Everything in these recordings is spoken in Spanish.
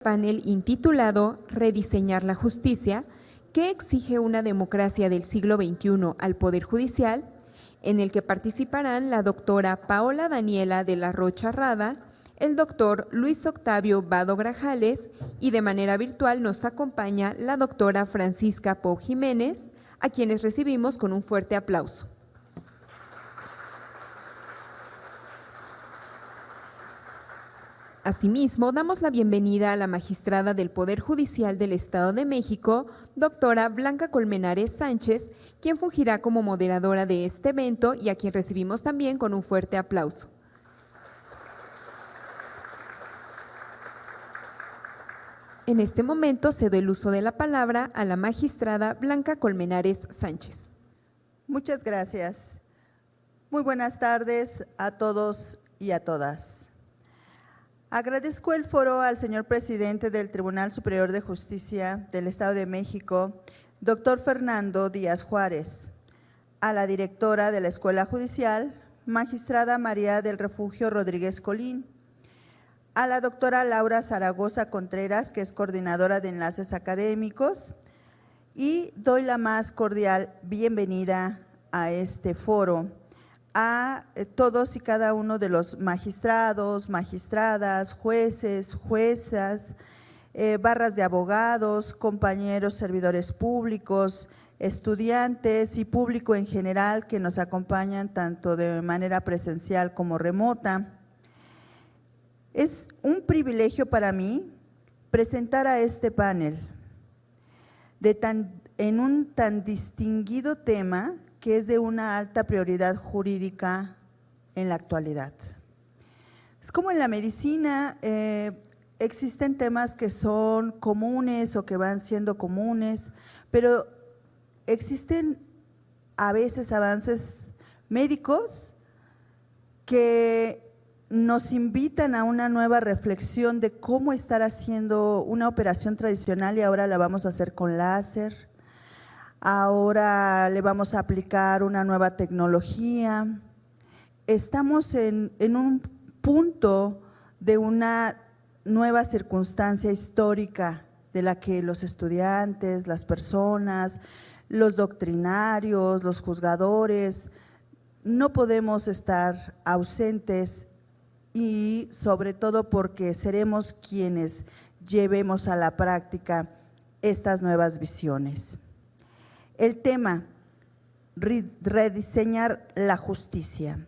Panel intitulado Rediseñar la justicia, ¿qué exige una democracia del siglo XXI al Poder Judicial?, en el que participarán la doctora Paola Daniela de la Rocha Rada, el doctor Luis Octavio Vado Grajales y de manera virtual nos acompaña la doctora Francisca Pou Jiménez, a quienes recibimos con un fuerte aplauso. Asimismo, damos la bienvenida a la magistrada del Poder Judicial del Estado de México, doctora Blanca Colmenares Sánchez, quien fungirá como moderadora de este evento y a quien recibimos también con un fuerte aplauso. En este momento cedo el uso de la palabra a la magistrada Blanca Colmenares Sánchez. Muchas gracias. Muy buenas tardes a todos y a todas. Agradezco el foro al señor presidente del Tribunal Superior de Justicia del Estado de México, doctor Fernando Díaz Juárez, a la directora de la Escuela Judicial, magistrada María del Refugio Rodríguez Colín, a la doctora Laura Zaragoza Contreras, que es coordinadora de enlaces académicos, y doy la más cordial bienvenida a este foro a todos y cada uno de los magistrados, magistradas, jueces, juezas, barras de abogados, compañeros servidores públicos, estudiantes y público en general que nos acompañan tanto de manera presencial como remota. Es un privilegio para mí presentar a este panel en un tan distinguido tema que es de una alta prioridad jurídica en la actualidad. Es como en la medicina, existen temas que son comunes o que van siendo comunes, pero existen a veces avances médicos que nos invitan a una nueva reflexión de cómo estar haciendo una operación tradicional y ahora la vamos a hacer con láser. Ahora le vamos a aplicar una nueva tecnología. Estamos en un punto de una nueva circunstancia histórica de la que los estudiantes, las personas, los doctrinarios, los juzgadores, no podemos estar ausentes y sobre todo porque seremos quienes llevemos a la práctica estas nuevas visiones. El tema, rediseñar la justicia.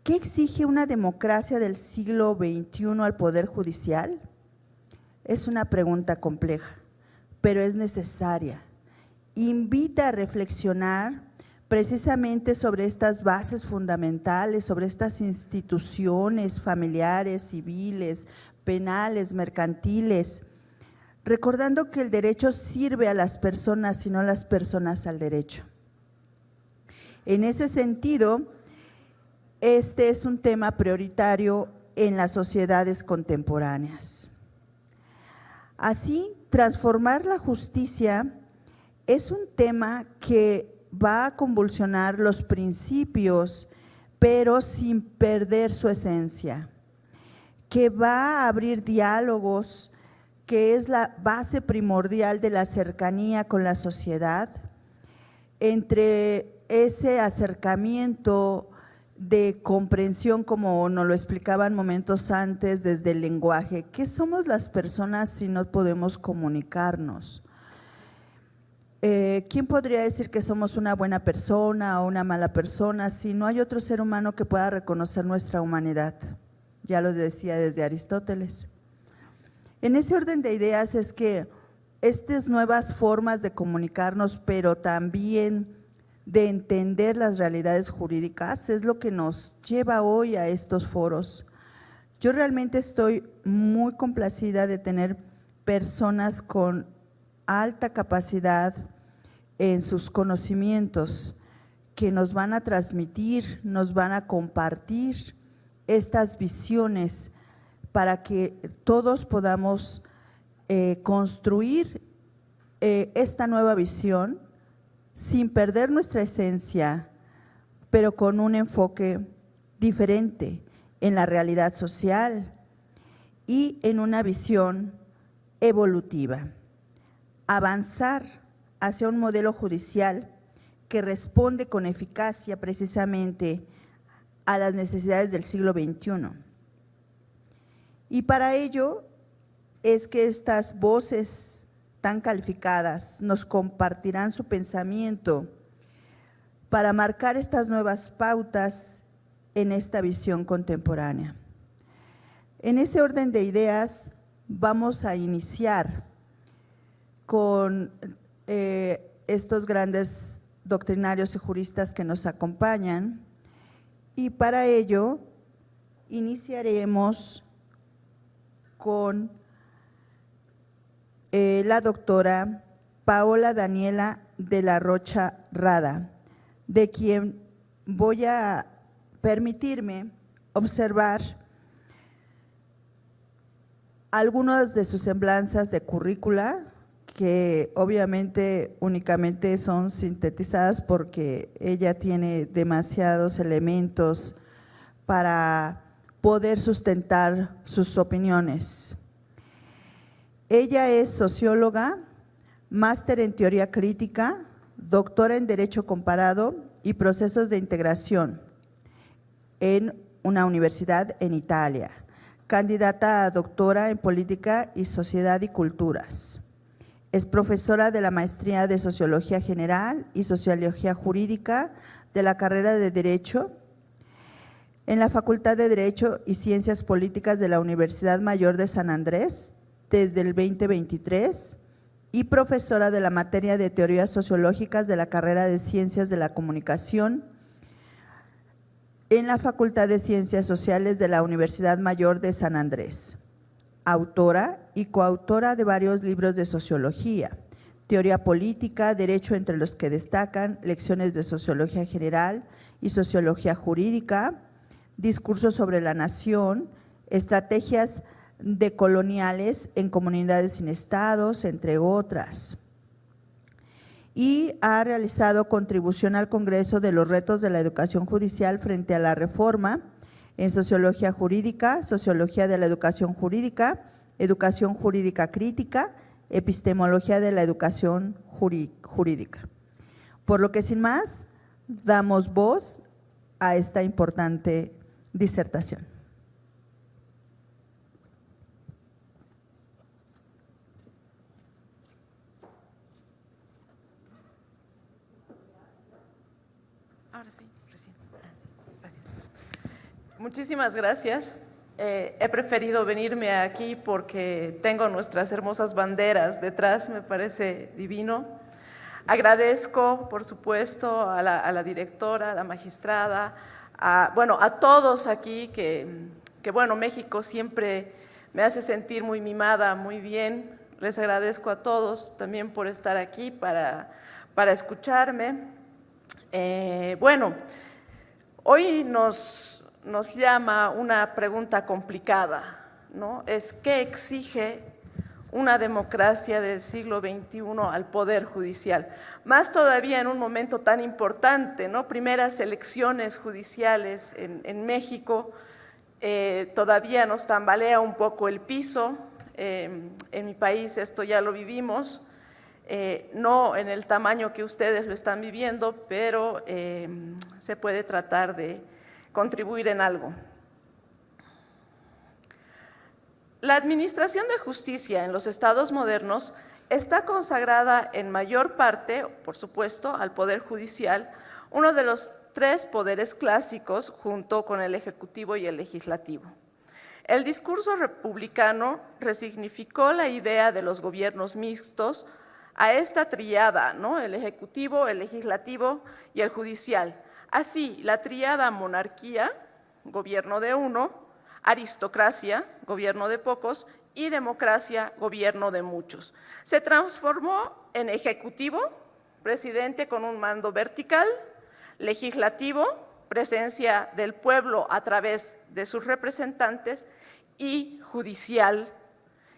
¿Qué exige una democracia del siglo XXI al Poder Judicial? Es una pregunta compleja, pero es necesaria. Invita a reflexionar precisamente sobre estas bases fundamentales, sobre estas instituciones familiares, civiles, penales, mercantiles, recordando que el derecho sirve a las personas y no las personas al derecho. En ese sentido, este es un tema prioritario en las sociedades contemporáneas. Así, transformar la justicia es un tema que va a convulsionar los principios, pero sin perder su esencia, que va a abrir diálogos, que es la base primordial de la cercanía con la sociedad, entre ese acercamiento de comprensión, como nos lo explicaban momentos antes desde el lenguaje. ¿Qué somos las personas si no podemos comunicarnos? ¿Quién podría decir que somos una buena persona o una mala persona si no hay otro ser humano que pueda reconocer nuestra humanidad? Ya lo decía desde Aristóteles. En ese orden de ideas es que estas nuevas formas de comunicarnos, pero también de entender las realidades jurídicas, es lo que nos lleva hoy a estos foros. Yo realmente estoy muy complacida de tener personas con alta capacidad en sus conocimientos que nos van a transmitir, nos van a compartir estas visiones para que todos podamos construir esta nueva visión sin perder nuestra esencia, pero con un enfoque diferente en la realidad social y en una visión evolutiva, avanzar hacia un modelo judicial que responde con eficacia precisamente a las necesidades del siglo XXI. Y para ello es que estas voces tan calificadas nos compartirán su pensamiento para marcar estas nuevas pautas en esta visión contemporánea. En ese orden de ideas vamos a iniciar con estos grandes doctrinarios y juristas que nos acompañan, y para ello iniciaremos con la doctora Paola Daniela de la Rocha Rada, de quien voy a permitirme observar algunas de sus semblanzas de currícula, que obviamente únicamente son sintetizadas porque ella tiene demasiados elementos para poder sustentar sus opiniones. Ella es socióloga, máster en teoría crítica, doctora en Derecho Comparado y Procesos de Integración en una universidad en Italia, candidata a doctora en Política y Sociedad y Culturas. Es profesora de la Maestría de Sociología General y Sociología Jurídica de la carrera de Derecho en la Facultad de Derecho y Ciencias Políticas de la Universidad Mayor de San Andrés desde el 2023 y profesora de la materia de Teorías Sociológicas de la carrera de Ciencias de la Comunicación en la Facultad de Ciencias Sociales de la Universidad Mayor de San Andrés. Autora y coautora de varios libros de sociología, teoría política, derecho entre los que destacan, lecciones de sociología general y sociología jurídica, discursos sobre la nación, estrategias decoloniales en comunidades sin estados, entre otras. Y ha realizado contribución al Congreso de los retos de la educación judicial frente a la reforma en sociología jurídica, sociología de la educación jurídica crítica, epistemología de la educación jurídica. Por lo que sin más, damos voz a esta importante disertación. Ahora sí, recién. Gracias. Muchísimas gracias. He preferido venirme aquí porque tengo nuestras hermosas banderas detrás, me parece divino. Agradezco, por supuesto, a la directora, a la magistrada, a todos aquí que bueno, México siempre me hace sentir muy mimada, muy bien. Les agradezco a todos también por estar aquí para escucharme. Bueno, hoy nos llama una pregunta complicada, ¿no? Es ¿qué exige una democracia del siglo XXI al Poder Judicial? Más todavía en un momento tan importante, ¿no? Primeras elecciones judiciales en México, todavía nos tambalea un poco el piso. En mi país esto ya lo vivimos. No en el tamaño que ustedes lo están viviendo, pero se puede tratar de contribuir en algo. La administración de justicia en los estados modernos está consagrada en mayor parte, por supuesto, al Poder Judicial, uno de los tres poderes clásicos junto con el Ejecutivo y el Legislativo. El discurso republicano resignificó la idea de los gobiernos mixtos a esta tríada, ¿no? El Ejecutivo, el Legislativo y el Judicial. Así, la tríada monarquía, gobierno de uno, aristocracia, gobierno de pocos, y democracia, gobierno de muchos. Se transformó en Ejecutivo, presidente con un mando vertical, Legislativo, presencia del pueblo a través de sus representantes, y Judicial,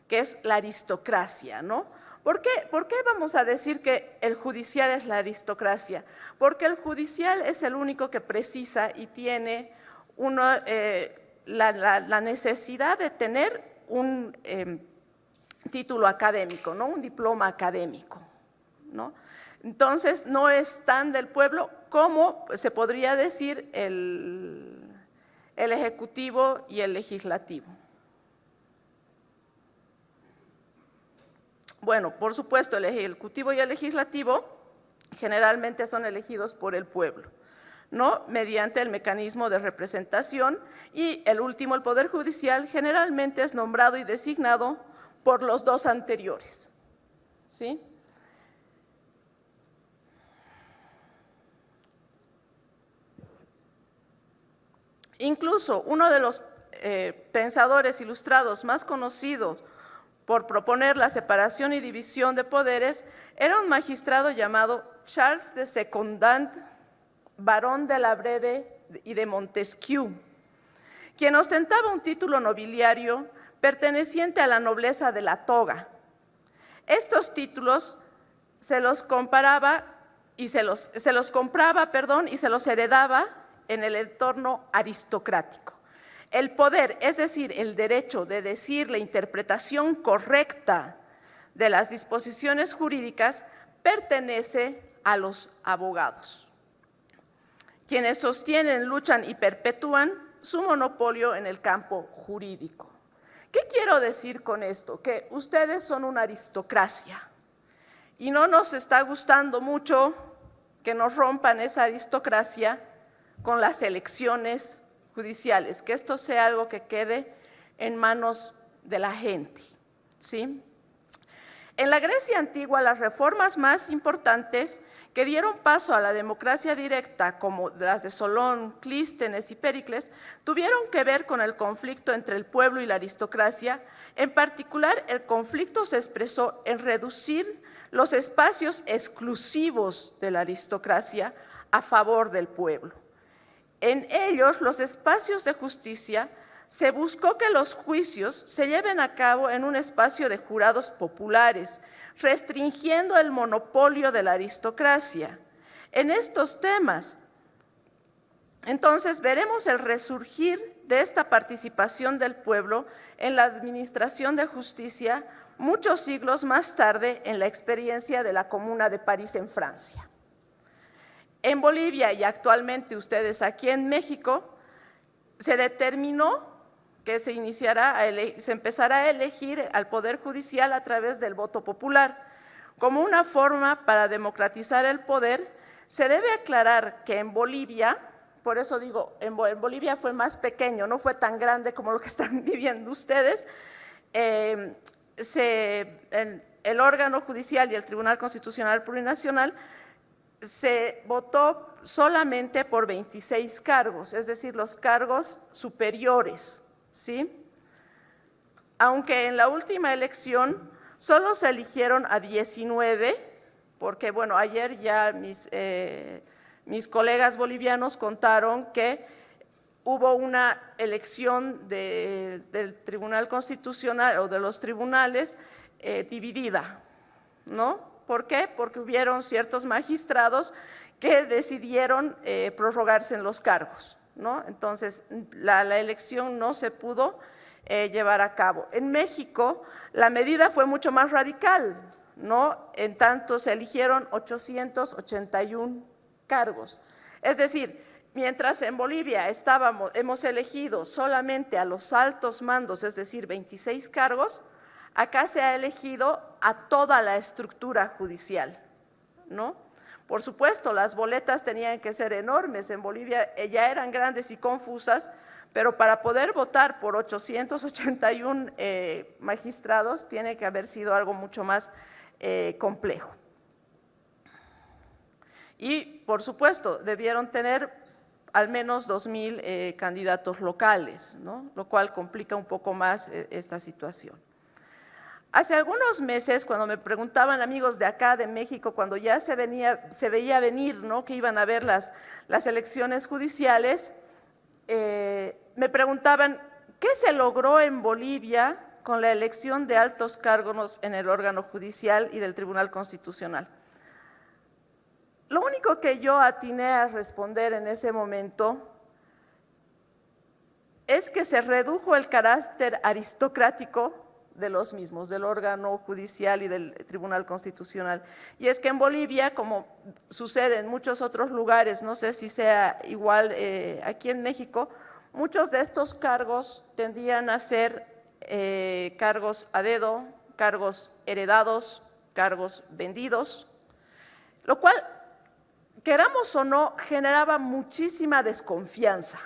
que es la aristocracia, ¿no? ¿Por qué vamos a decir que el judicial es la aristocracia? Porque el judicial es el único que precisa y tiene la necesidad de tener título académico, ¿no? Un diploma académico, ¿no? Entonces, no es tan del pueblo como se podría decir el ejecutivo y el legislativo. Bueno, por supuesto, el ejecutivo y el legislativo generalmente son elegidos por el pueblo, ¿no? Mediante el mecanismo de representación, y el último, el Poder Judicial, generalmente es nombrado y designado por los dos anteriores, ¿sí? Incluso uno de los pensadores ilustrados más conocidos por proponer la separación y división de poderes era un magistrado llamado Charles de Secondant, barón de la Brede y de Montesquieu, quien ostentaba un título nobiliario perteneciente a la nobleza de la toga. Estos títulos se los compraba y se los heredaba en el entorno aristocrático. El poder, es decir, el derecho de decir la interpretación correcta de las disposiciones jurídicas, pertenece a los abogados, quienes sostienen, luchan y perpetúan su monopolio en el campo jurídico. ¿Qué quiero decir con esto? Que ustedes son una aristocracia y no nos está gustando mucho que nos rompan esa aristocracia con las elecciones judiciales, que esto sea algo que quede en manos de la gente, ¿sí? En la Grecia antigua, las reformas más importantes que dieron paso a la democracia directa, como las de Solón, Clístenes y Péricles, tuvieron que ver con el conflicto entre el pueblo y la aristocracia. En particular, el conflicto se expresó en reducir los espacios exclusivos de la aristocracia a favor del pueblo. En ellos, los espacios de justicia, se buscó que los juicios se lleven a cabo en un espacio de jurados populares, restringiendo el monopolio de la aristocracia. En estos temas, entonces, veremos el resurgir de esta participación del pueblo en la administración de justicia muchos siglos más tarde en la experiencia de la Comuna de París en Francia. En Bolivia y actualmente ustedes aquí en México, se determinó que se empezará a elegir al Poder Judicial a través del voto popular. Como una forma para democratizar el poder, se debe aclarar que en Bolivia, por eso digo, en Bolivia fue más pequeño, no fue tan grande como lo que están viviendo ustedes. El órgano judicial y el Tribunal Constitucional Plurinacional se votó solamente por 26 cargos, es decir, los cargos superiores, ¿sí? Aunque en la última elección solo se eligieron a 19, porque bueno, ayer ya mis colegas bolivianos contaron que hubo una elección del Tribunal Constitucional o de los tribunales dividida, ¿no? ¿Por qué? Porque hubieron ciertos magistrados que decidieron prorrogarse en los cargos, ¿no? Entonces, la elección no se pudo llevar a cabo. En México, la medida fue mucho más radical, ¿no? En tanto, se eligieron 881 cargos. Es decir, mientras en Bolivia hemos elegido solamente a los altos mandos, es decir, 26 cargos, acá se ha elegido a toda la estructura judicial, ¿no? Por supuesto, las boletas tenían que ser enormes. En Bolivia ya eran grandes y confusas, pero para poder votar por 881 magistrados tiene que haber sido algo mucho más complejo. Y, por supuesto, debieron tener al menos 2,000 candidatos locales, ¿no? Lo cual complica un poco más esta situación. Hace algunos meses, cuando me preguntaban amigos de acá, de México, cuando ya se veía venir, ¿no?, que iban a haber las elecciones judiciales, me preguntaban, ¿qué se logró en Bolivia con la elección de altos cargos en el órgano judicial y del Tribunal Constitucional? Lo único que yo atiné a responder en ese momento es que se redujo el carácter aristocrático de los mismos, del órgano judicial y del Tribunal Constitucional. Y es que en Bolivia, como sucede en muchos otros lugares, no sé si sea igual aquí en México, muchos de estos cargos tendían a ser cargos a dedo, cargos heredados, cargos vendidos, lo cual, queramos o no, generaba muchísima desconfianza.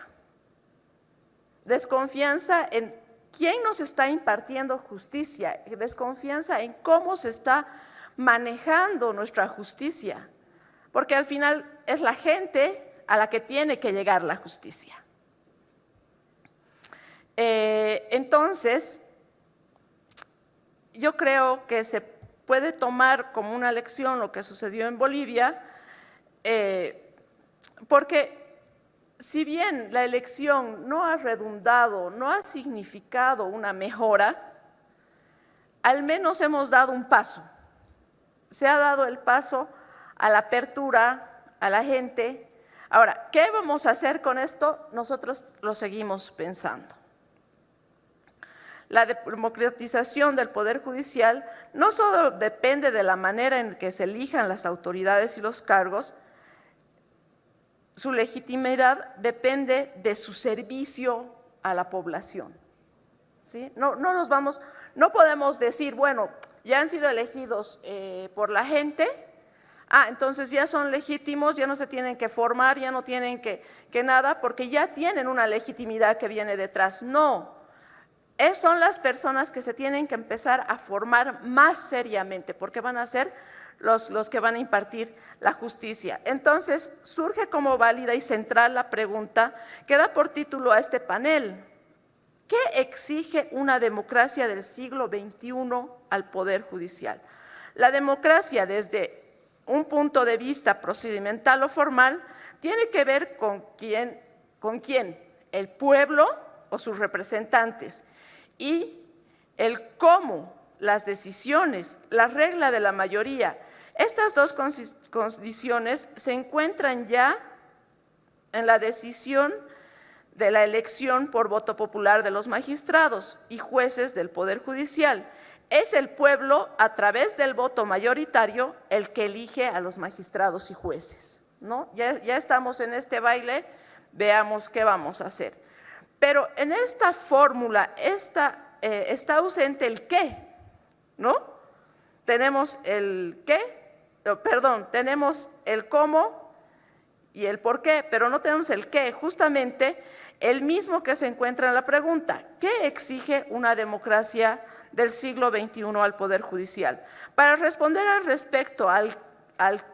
Desconfianza en quién nos está impartiendo justicia, desconfianza en cómo se está manejando nuestra justicia, porque al final es la gente a la que tiene que llegar la justicia. Entonces, yo creo que se puede tomar como una lección lo que sucedió en Bolivia, porque si bien la elección no ha redundado, no ha significado una mejora, al menos hemos dado un paso. Se ha dado el paso a la apertura, a la gente. Ahora, ¿qué vamos a hacer con esto? Nosotros lo seguimos pensando. La democratización del Poder Judicial no solo depende de la manera en que se elijan las autoridades y los cargos, su legitimidad depende de su servicio a la población. ¿Sí? No podemos decir, bueno, ya han sido elegidos por la gente, entonces ya son legítimos, ya no se tienen que formar, ya no tienen que nada, porque ya tienen una legitimidad que viene detrás. No. Son las personas que se tienen que empezar a formar más seriamente, porque van a ser los que van a impartir la justicia. Entonces, surge como válida y central la pregunta que da por título a este panel: ¿qué exige una democracia del siglo XXI al Poder Judicial? La democracia, desde un punto de vista procedimental o formal, tiene que ver con quién, el pueblo o sus representantes, y el cómo, las decisiones, la regla de la mayoría. Estas dos condiciones se encuentran ya en la decisión de la elección por voto popular de los magistrados y jueces del Poder Judicial. Es el pueblo, a través del voto mayoritario, el que elige a los magistrados y jueces, ¿no? Ya estamos en este baile, veamos qué vamos a hacer. Pero en esta fórmula está ausente el qué, ¿no? Tenemos el tenemos el cómo y el por qué, pero no tenemos el qué, justamente el mismo que se encuentra en la pregunta: ¿qué exige una democracia del siglo XXI al Poder Judicial? Para responder al respecto al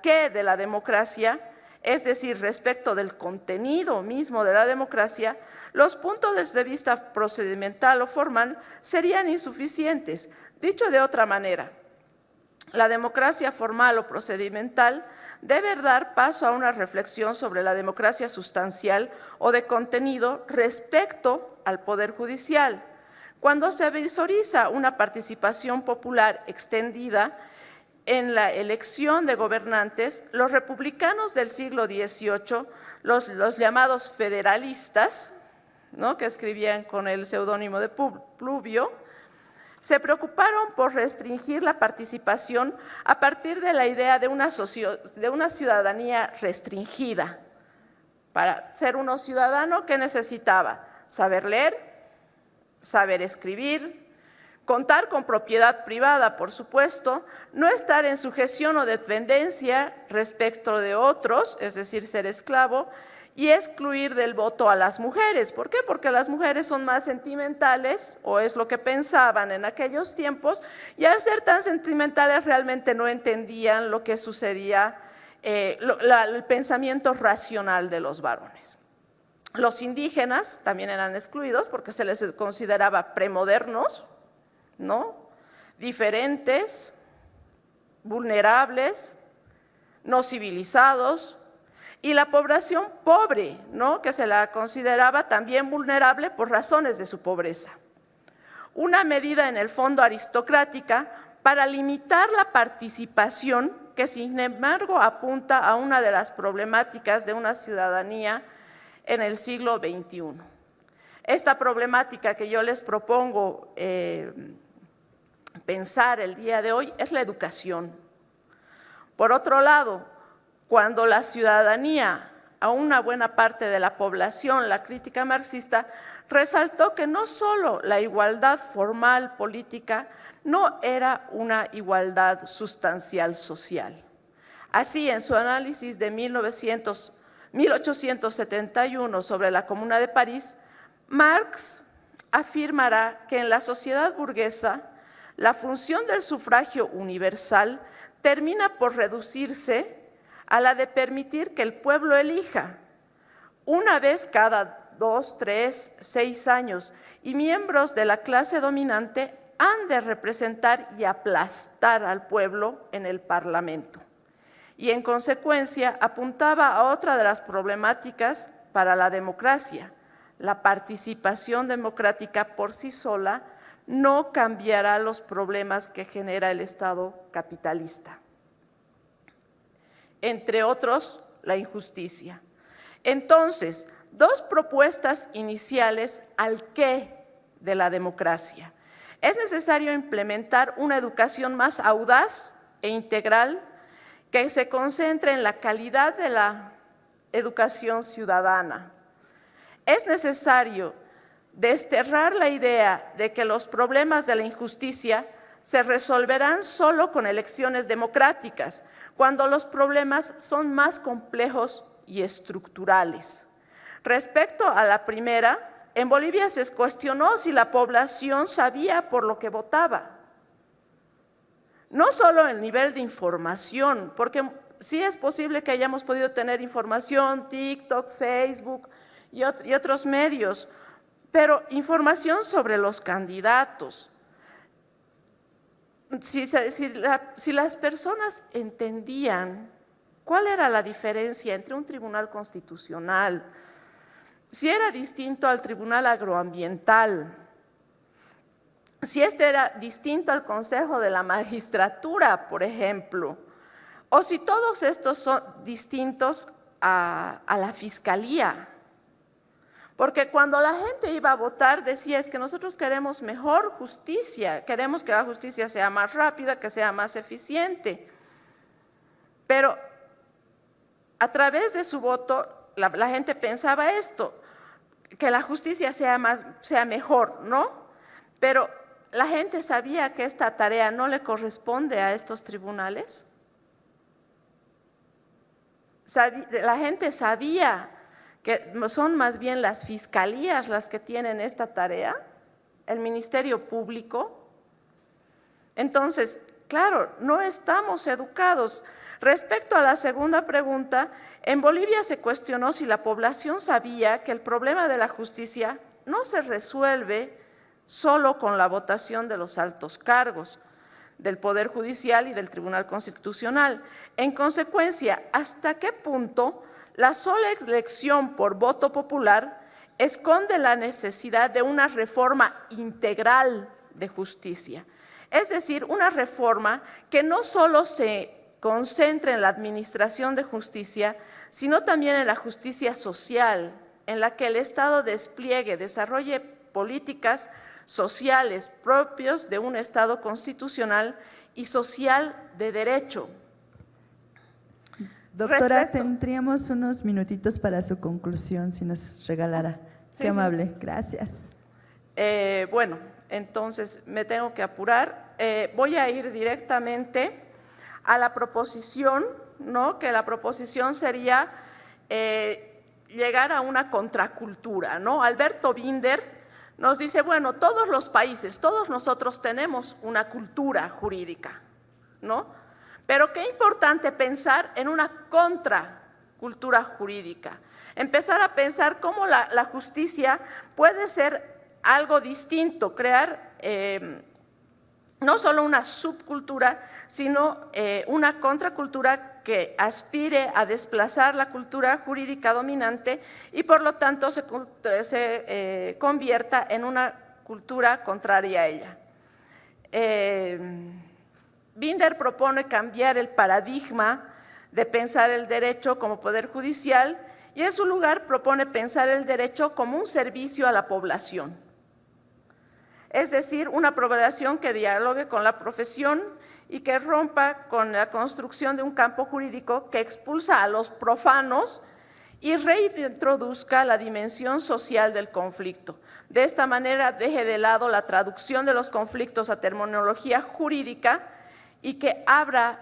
qué de la democracia, es decir, respecto del contenido mismo de la democracia, los puntos de vista procedimental o formal serían insuficientes. Dicho de otra manera, la democracia formal o procedimental debe dar paso a una reflexión sobre la democracia sustancial o de contenido respecto al Poder Judicial. Cuando se visualiza una participación popular extendida en la elección de gobernantes, los republicanos del siglo XVIII, los llamados federalistas, ¿no?, que escribían con el seudónimo de Pluvio, se preocuparon por restringir la participación a partir de la idea de una ciudadanía restringida. Para ser uno ciudadano, ¿qué necesitaba? Saber leer, saber escribir, contar con propiedad privada, por supuesto, no estar en sujeción o dependencia respecto de otros, es decir, ser esclavo, y excluir del voto a las mujeres. ¿Por qué? Porque las mujeres son más sentimentales, o es lo que pensaban en aquellos tiempos, y al ser tan sentimentales realmente no entendían lo que sucedía, el pensamiento racional de los varones. Los indígenas también eran excluidos porque se les consideraba premodernos, ¿no?, diferentes, vulnerables, no civilizados. Y la población pobre, ¿no?, que se la consideraba también vulnerable por razones de su pobreza. Una medida en el fondo aristocrática para limitar la participación, que sin embargo apunta a una de las problemáticas de una ciudadanía en el siglo XXI. Esta problemática que yo les propongo pensar el día de hoy es la educación. Por otro lado, cuando la ciudadanía, a una buena parte de la población, la crítica marxista, resaltó que no solo la igualdad formal política no era una igualdad sustancial social. Así, en su análisis de 1871 sobre la Comuna de París, Marx afirmará que en la sociedad burguesa la función del sufragio universal termina por reducirse a la de permitir que el pueblo elija una vez cada 2, 3, 6 años, y miembros de la clase dominante han de representar y aplastar al pueblo en el Parlamento. Y en consecuencia apuntaba a otra de las problemáticas para la democracia. La participación democrática por sí sola no cambiará los problemas que genera el Estado capitalista. Entre otros, la injusticia. Entonces, dos propuestas iniciales al qué de la democracia. Es necesario implementar una educación más audaz e integral que se concentre en la calidad de la educación ciudadana. Es necesario desterrar la idea de que los problemas de la injusticia se resolverán solo con elecciones democráticas, cuando los problemas son más complejos y estructurales. Respecto a la primera, en Bolivia se cuestionó si la población sabía por lo que votaba. No solo el nivel de información, porque sí es posible que hayamos podido tener información, TikTok, Facebook y otros medios, pero información sobre los candidatos. Si las personas entendían cuál era la diferencia entre un tribunal constitucional, si era distinto al tribunal agroambiental, si este era distinto al Consejo de la Magistratura, por ejemplo, o si todos estos son distintos a la Fiscalía. Porque cuando la gente iba a votar decía, es que nosotros queremos mejor justicia, queremos que la justicia sea más rápida, que sea más eficiente. Pero a través de su voto, la gente pensaba esto, que la justicia sea mejor, ¿no? Pero la gente sabía que esta tarea no le corresponde a estos tribunales. La gente sabía que son más bien las fiscalías las que tienen esta tarea, el Ministerio Público. Entonces, claro, no estamos educados. Respecto a la segunda pregunta, en Bolivia se cuestionó si la población sabía que el problema de la justicia no se resuelve solo con la votación de los altos cargos del Poder Judicial y del Tribunal Constitucional. En consecuencia, ¿hasta qué punto la sola elección por voto popular esconde la necesidad de una reforma integral de justicia? Es decir, una reforma que no solo se concentre en la administración de justicia, sino también en la justicia social, en la que el Estado desarrolle políticas sociales propios de un Estado constitucional y social de derecho. Doctora, tendríamos unos minutitos para su conclusión, si nos regalara. Qué amable, gracias. Bueno, entonces me tengo que apurar. Voy a ir directamente a la proposición, ¿no? Que la proposición sería llegar a una contracultura, ¿no? Alberto Binder nos dice, bueno, todos los países, todos nosotros tenemos una cultura jurídica, ¿no? Pero qué importante pensar en una contracultura jurídica, empezar a pensar cómo la justicia puede ser algo distinto, crear no solo una subcultura, sino una contracultura que aspire a desplazar la cultura jurídica dominante y por lo tanto se convierta en una cultura contraria a ella. Binder propone cambiar el paradigma de pensar el derecho como poder judicial y en su lugar propone pensar el derecho como un servicio a la población. es decir, una población que dialogue con la profesión y que rompa con la construcción de un campo jurídico que expulsa a los profanos y reintroduzca la dimensión social del conflicto. De esta manera deje de lado la traducción de los conflictos a terminología jurídica y que abra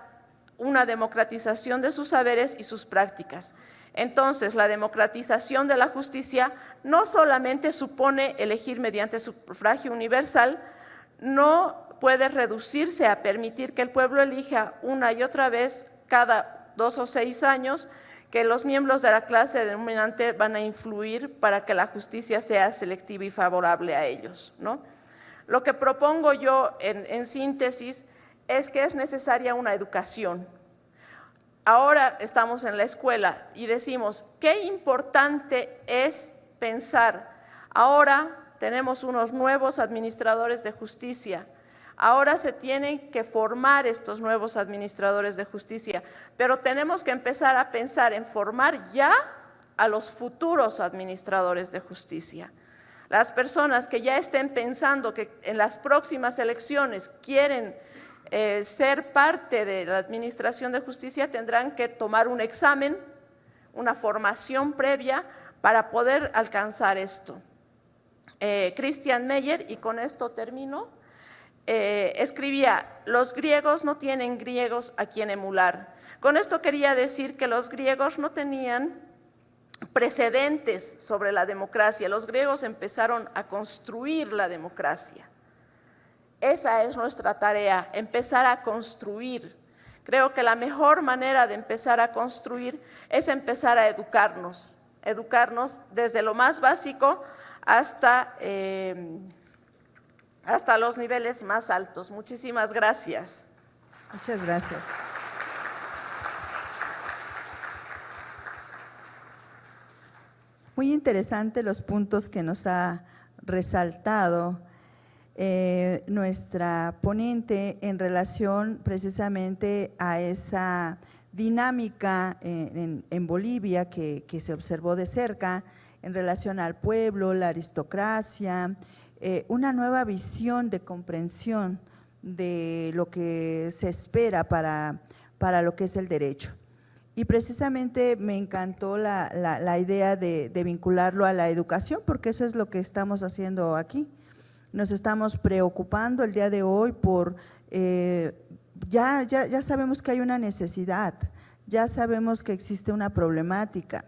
una democratización de sus saberes y sus prácticas. Entonces, la democratización de la justicia no solamente supone elegir mediante sufragio universal, no puede reducirse a permitir que el pueblo elija una y otra vez cada 2 o 6 años que los miembros de la clase dominante van a influir para que la justicia sea selectiva y favorable a ellos, ¿no? Lo que propongo yo en síntesis es que es necesaria una educación. Ahora estamos en la escuela y decimos, qué importante es pensar. Ahora tenemos unos nuevos administradores de justicia. Ahora se tienen que formar estos nuevos administradores de justicia, pero tenemos que empezar a pensar en formar ya a los futuros administradores de justicia. Las personas que ya estén pensando que en las próximas elecciones quieren ser parte de la administración de justicia tendrán que tomar un examen, una formación previa para poder alcanzar esto. Christian Meyer, y con esto termino, escribía, los griegos no tienen griegos a quien emular. Con esto quería decir que los griegos no tenían precedentes sobre la democracia, los griegos empezaron a construir la democracia. Esa es nuestra tarea, empezar a construir. Creo que la mejor manera de empezar a construir es empezar a educarnos desde lo más básico hasta los niveles más altos. Muchísimas gracias. Muchas gracias. Muy interesante los puntos que nos ha resaltado nuestra ponente en relación precisamente a esa dinámica en Bolivia que se observó de cerca en relación al pueblo, la aristocracia, una nueva visión de comprensión de lo que se espera para lo que es el derecho. Y precisamente me encantó la idea de vincularlo a la educación, porque eso es lo que estamos haciendo aquí. Nos estamos preocupando el día de hoy por, ya sabemos que hay una necesidad, ya sabemos que existe una problemática,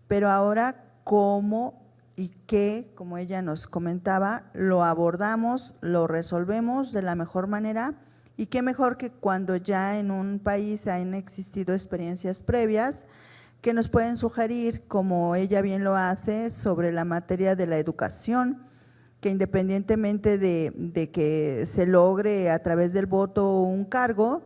pero ahora cómo y qué, como ella nos comentaba, lo abordamos, lo resolvemos de la mejor manera. Y qué mejor que cuando ya en un país han existido experiencias previas que nos pueden sugerir, como ella bien lo hace, sobre la materia de la educación, que independientemente de que se logre a través del voto un cargo,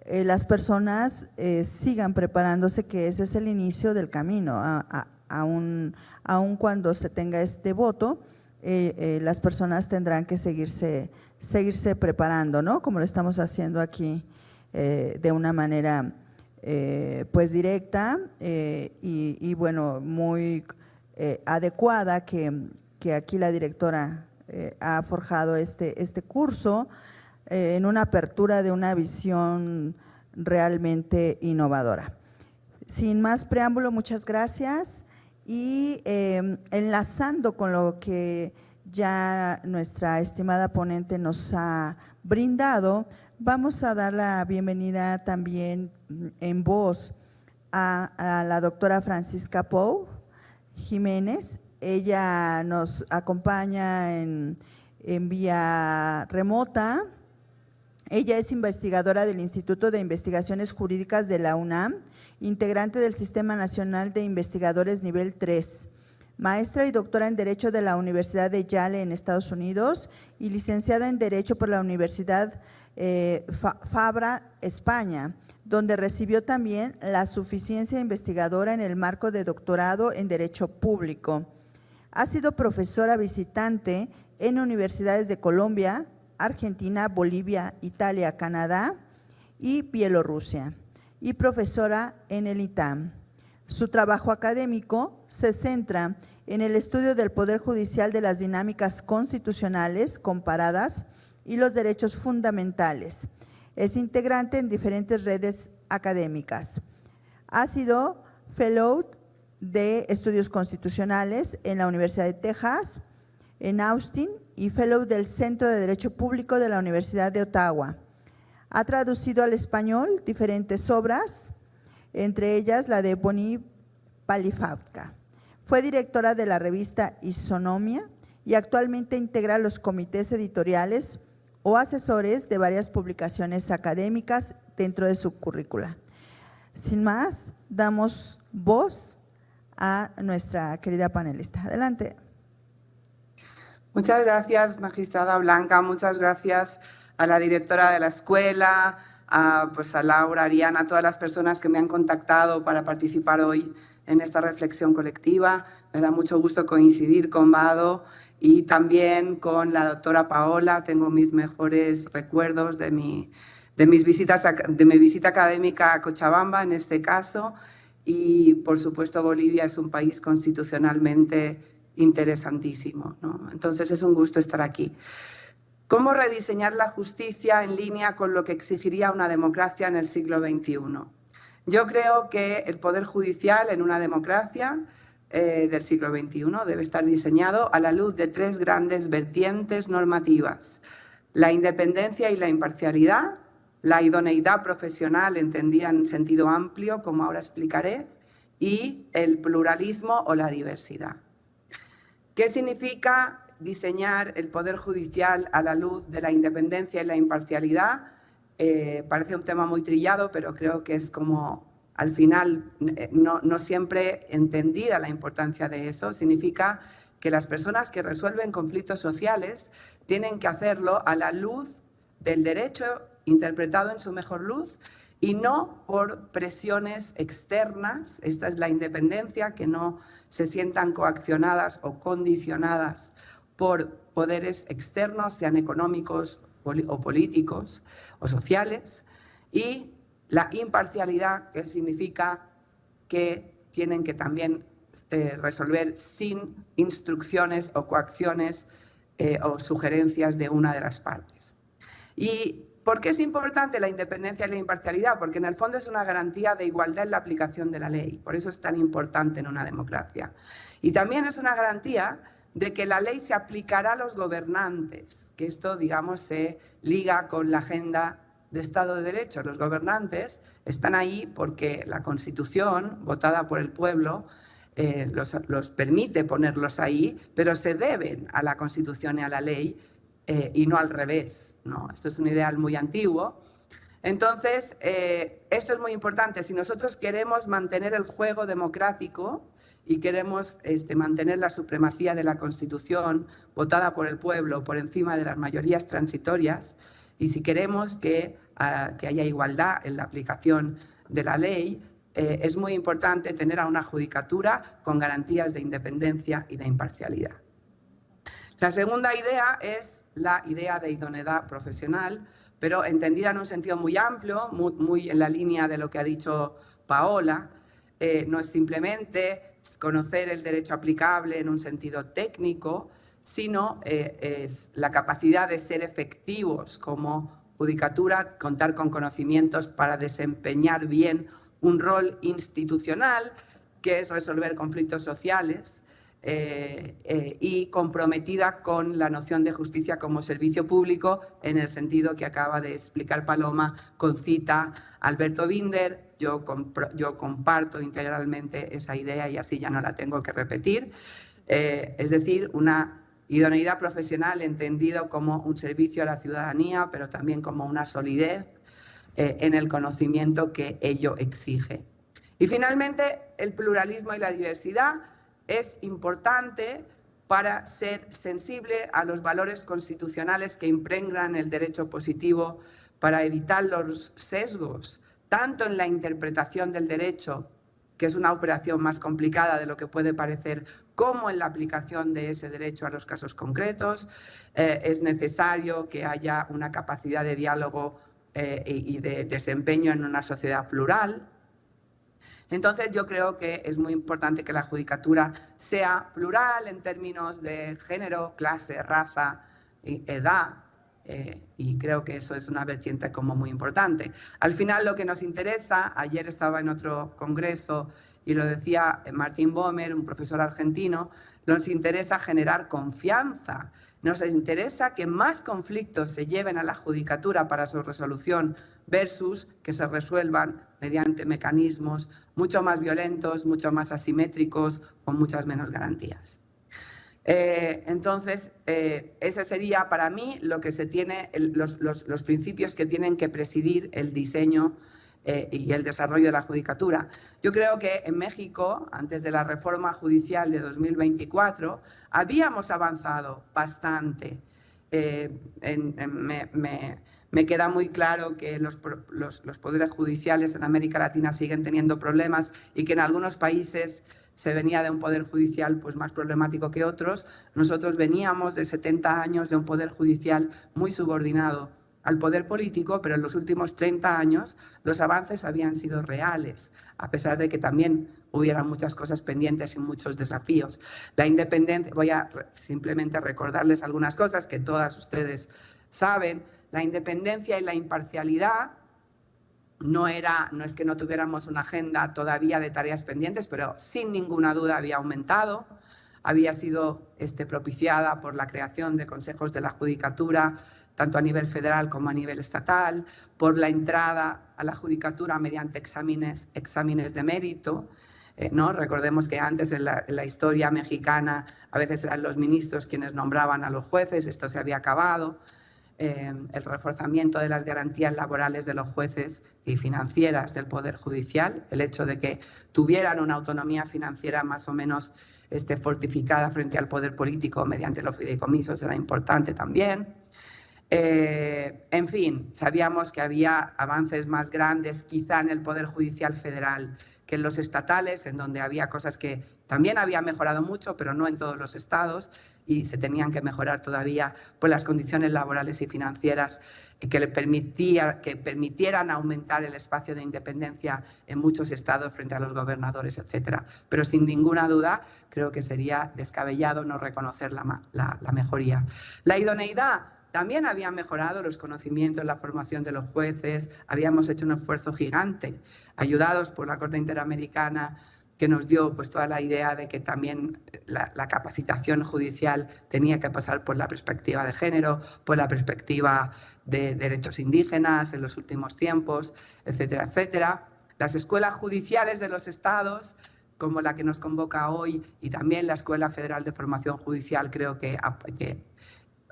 las personas sigan preparándose, que ese es el inicio del camino, aun cuando se tenga este voto, las personas tendrán que seguirse preparando, ¿no? Como lo estamos haciendo aquí de una manera pues directa y bueno, muy adecuada, que aquí la directora ha forjado este curso en una apertura de una visión realmente innovadora. Sin más preámbulo, muchas gracias y enlazando con lo que ya nuestra estimada ponente nos ha brindado, vamos a dar la bienvenida también en voz a la doctora Francisca Pou Jiménez. Ella nos acompaña en vía remota. Ella es investigadora del Instituto de Investigaciones Jurídicas de la UNAM, integrante del Sistema Nacional de Investigadores Nivel 3. Maestra y doctora en Derecho de la Universidad de Yale en Estados Unidos y licenciada en Derecho por la Universidad Fabra, España, donde recibió también la suficiencia investigadora en el marco de doctorado en Derecho Público. Ha sido profesora visitante en universidades de Colombia, Argentina, Bolivia, Italia, Canadá y Bielorrusia, y profesora en el ITAM. Su trabajo académico se centra en el estudio del Poder Judicial, de las dinámicas constitucionales comparadas y los derechos fundamentales. Es integrante en diferentes redes académicas. Ha sido Fellow de Estudios Constitucionales en la Universidad de Texas, en Austin, y Fellow del Centro de Derecho Público de la Universidad de Ottawa. Ha traducido al español diferentes obras, entre ellas la de Boni Palifavka. Fue directora de la revista Isonomia y actualmente integra los comités editoriales o asesores de varias publicaciones académicas dentro de su currícula. Sin más, damos voz a nuestra querida panelista. Adelante. Muchas gracias, magistrada Blanca. Muchas gracias a la directora de la escuela, a Laura, Ariana, a todas las personas que me han contactado para participar hoy en esta reflexión colectiva. Me da mucho gusto coincidir con Vado y también con la doctora Paola. Tengo mis mejores recuerdos de mi visita académica a Cochabamba, en este caso, y por supuesto Bolivia es un país constitucionalmente interesantísimo, ¿no? Entonces es un gusto estar aquí. ¿Cómo rediseñar la justicia en línea con lo que exigiría una democracia en el siglo XXI? Yo creo que el Poder Judicial en una democracia del siglo XXI debe estar diseñado a la luz de tres grandes vertientes normativas: la independencia y la imparcialidad, la idoneidad profesional entendida en sentido amplio, como ahora explicaré, y el pluralismo o la diversidad. ¿Qué significa diseñar el Poder Judicial a la luz de la independencia y la imparcialidad? Parece un tema muy trillado, pero creo que es como, al final, no siempre entendida la importancia de eso. Significa que las personas que resuelven conflictos sociales tienen que hacerlo a la luz del derecho interpretado en su mejor luz y no por presiones externas. Esta es la independencia, que no se sientan coaccionadas o condicionadas por poderes externos, sean económicos o políticos o sociales, y la imparcialidad, que significa que tienen que también resolver sin instrucciones o coacciones o sugerencias de una de las partes. ¿Y por qué es importante la independencia y la imparcialidad? Porque en el fondo es una garantía de igualdad en la aplicación de la ley. Por eso es tan importante en una democracia. Y también es una garantía de que la ley se aplicará a los gobernantes, que esto, digamos, se liga con la agenda de Estado de Derecho. Los gobernantes están ahí porque la Constitución, votada por el pueblo, los permite ponerlos ahí, pero se deben a la Constitución y a la ley, y no al revés, ¿no? Esto es un ideal muy antiguo. Entonces, esto es muy importante. Si nosotros queremos mantener el juego democrático y queremos mantener la supremacía de la Constitución votada por el pueblo por encima de las mayorías transitorias, y si queremos que haya igualdad en la aplicación de la ley, es muy importante tener a una judicatura con garantías de independencia y de imparcialidad. La segunda idea es la idea de idoneidad profesional, pero entendida en un sentido muy amplio, muy en la línea de lo que ha dicho Paola. No es simplemente conocer el derecho aplicable en un sentido técnico, sino es la capacidad de ser efectivos como judicatura, contar con conocimientos para desempeñar bien un rol institucional, que es resolver conflictos sociales, y comprometida con la noción de justicia como servicio público, en el sentido que acaba de explicar Paloma con cita Alberto Binder. Yo comparto integralmente esa idea y así ya no la tengo que repetir. Es decir, una idoneidad profesional entendido como un servicio a la ciudadanía, pero también como una solidez en el conocimiento que ello exige. Y finalmente, el pluralismo y la diversidad es importante para ser sensible a los valores constitucionales que impregnan el derecho positivo, para evitar los sesgos, tanto en la interpretación del derecho, que es una operación más complicada de lo que puede parecer, como en la aplicación de ese derecho a los casos concretos. Es necesario que haya una capacidad de diálogo y de desempeño en una sociedad plural. Entonces yo creo que es muy importante que la judicatura sea plural en términos de género, clase, raza, edad, y creo que eso es una vertiente como muy importante. Al final lo que nos interesa, ayer estaba en otro congreso y lo decía Martin Bomer, un profesor argentino, nos interesa generar confianza, nos interesa que más conflictos se lleven a la judicatura para su resolución versus que se resuelvan mediante mecanismos mucho más violentos, mucho más asimétricos, con muchas menos garantías. Entonces, ese sería para mí lo que se tiene, los principios que tienen que presidir el diseño y el desarrollo de la judicatura. Yo creo que en México, antes de la reforma judicial de 2024, habíamos avanzado bastante. Me queda muy claro que los poderes judiciales en América Latina siguen teniendo problemas y que en algunos países se venía de un poder judicial pues, más problemático que otros. Nosotros veníamos de 70 años de un poder judicial muy subordinado al poder político, pero en los últimos 30 años los avances habían sido reales, a pesar de que también hubiera muchas cosas pendientes y muchos desafíos. La independencia, voy a simplemente recordarles algunas cosas que todas ustedes saben. La independencia y la imparcialidad no es que no tuviéramos una agenda todavía de tareas pendientes, pero sin ninguna duda había aumentado. Había sido propiciada por la creación de consejos de la judicatura, tanto a nivel federal como a nivel estatal, por la entrada a la judicatura mediante exámenes de mérito. ¿No? Recordemos que antes en la historia mexicana a veces eran los ministros quienes nombraban a los jueces, esto se había acabado. El reforzamiento de las garantías laborales de los jueces y financieras del Poder Judicial, el hecho de que tuvieran una autonomía financiera más o menos fortificada frente al poder político mediante los fideicomisos era importante también. En fin, sabíamos que había avances más grandes quizá en el Poder Judicial federal que en los estatales, en donde había cosas que también habían mejorado mucho, pero no en todos los estados, y se tenían que mejorar todavía pues, las condiciones laborales y financieras que permitieran aumentar el espacio de independencia en muchos estados frente a los gobernadores, etc. Pero sin ninguna duda creo que sería descabellado no reconocer la mejoría. La idoneidad. También habían mejorado los conocimientos, la formación de los jueces, habíamos hecho un esfuerzo gigante, ayudados por la Corte Interamericana, que nos dio pues, toda la idea de que también la capacitación judicial tenía que pasar por la perspectiva de género, por la perspectiva de derechos indígenas en los últimos tiempos, etcétera, etcétera. Las escuelas judiciales de los estados, como la que nos convoca hoy, y también la Escuela Federal de Formación Judicial, creo que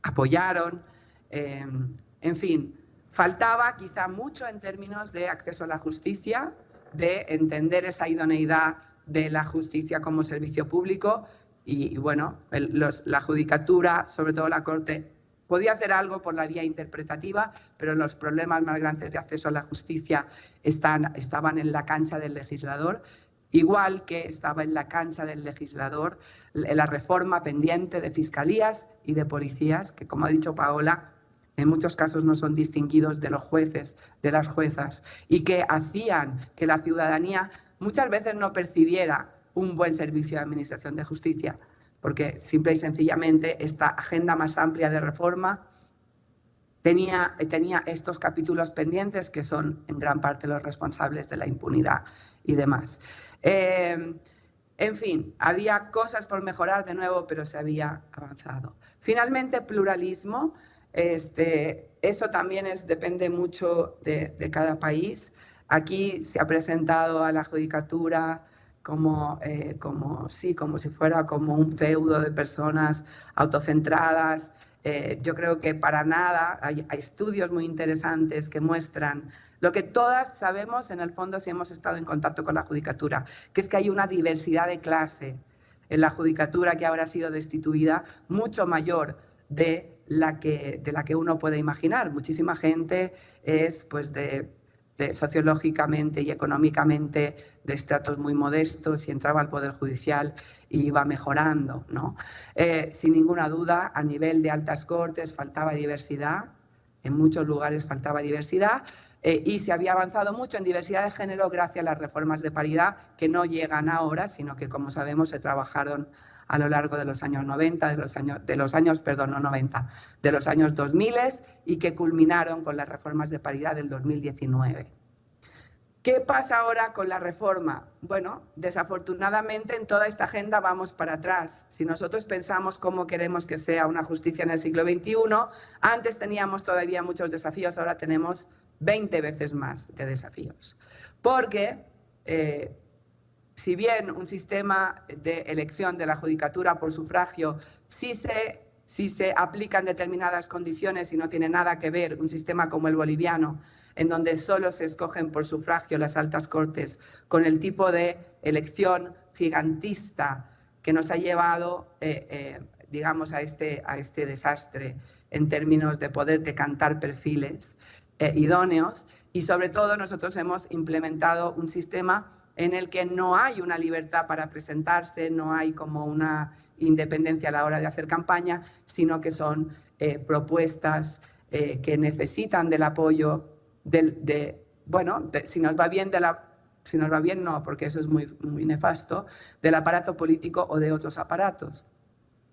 apoyaron. En fin, faltaba quizá mucho en términos de acceso a la justicia, de entender esa idoneidad de la justicia como servicio público y bueno, la judicatura, sobre todo la Corte, podía hacer algo por la vía interpretativa, pero los problemas más grandes de acceso a la justicia estaban en la cancha del legislador, igual que estaba en la cancha del legislador la reforma pendiente de fiscalías y de policías, que como ha dicho Paola, en muchos casos no son distinguidos de los jueces, de las juezas, y que hacían que la ciudadanía muchas veces no percibiera un buen servicio de administración de justicia, porque simple y sencillamente esta agenda más amplia de reforma tenía estos capítulos pendientes que son en gran parte los responsables de la impunidad y demás. En fin, había cosas por mejorar de nuevo, pero se había avanzado. Finalmente, pluralismo. Eso también depende mucho de cada país. Aquí se ha presentado a la judicatura como si fuera como un feudo de personas autocentradas. Yo creo que para nada, hay estudios muy interesantes que muestran lo que todas sabemos en el fondo si hemos estado en contacto con la judicatura, que es que hay una diversidad de clase en la judicatura que ahora ha sido destituida mucho mayor de la que uno puede imaginar. Muchísima gente es pues sociológicamente y económicamente de estratos muy modestos y entraba al Poder Judicial y iba mejorando, ¿no? Sin ninguna duda, a nivel de altas cortes faltaba diversidad, en muchos lugares faltaba diversidad. y se había avanzado mucho en diversidad de género gracias a las reformas de paridad que no llegan ahora, sino que, como sabemos, se trabajaron a lo largo de los años 90, de los años 2000 y que culminaron con las reformas de paridad del 2019. ¿Qué pasa ahora con la reforma? Bueno, desafortunadamente en toda esta agenda vamos para atrás. Si nosotros pensamos cómo queremos que sea una justicia en el siglo XXI, antes teníamos todavía muchos desafíos, ahora tenemos 20 veces más de desafíos. Porque si bien un sistema de elección de la judicatura por sufragio sí se aplica en determinadas condiciones y no tiene nada que ver un sistema como el boliviano, en donde solo se escogen por sufragio las altas cortes, con el tipo de elección gigantista que nos ha llevado, digamos, a este desastre en términos de poder decantar perfiles idóneos. Y sobre todo nosotros hemos implementado un sistema en el que no hay una libertad para presentarse, no hay como una independencia a la hora de hacer campaña, sino que son propuestas que necesitan del apoyo si nos va bien no, porque eso es muy nefasto, del aparato político o de otros aparatos.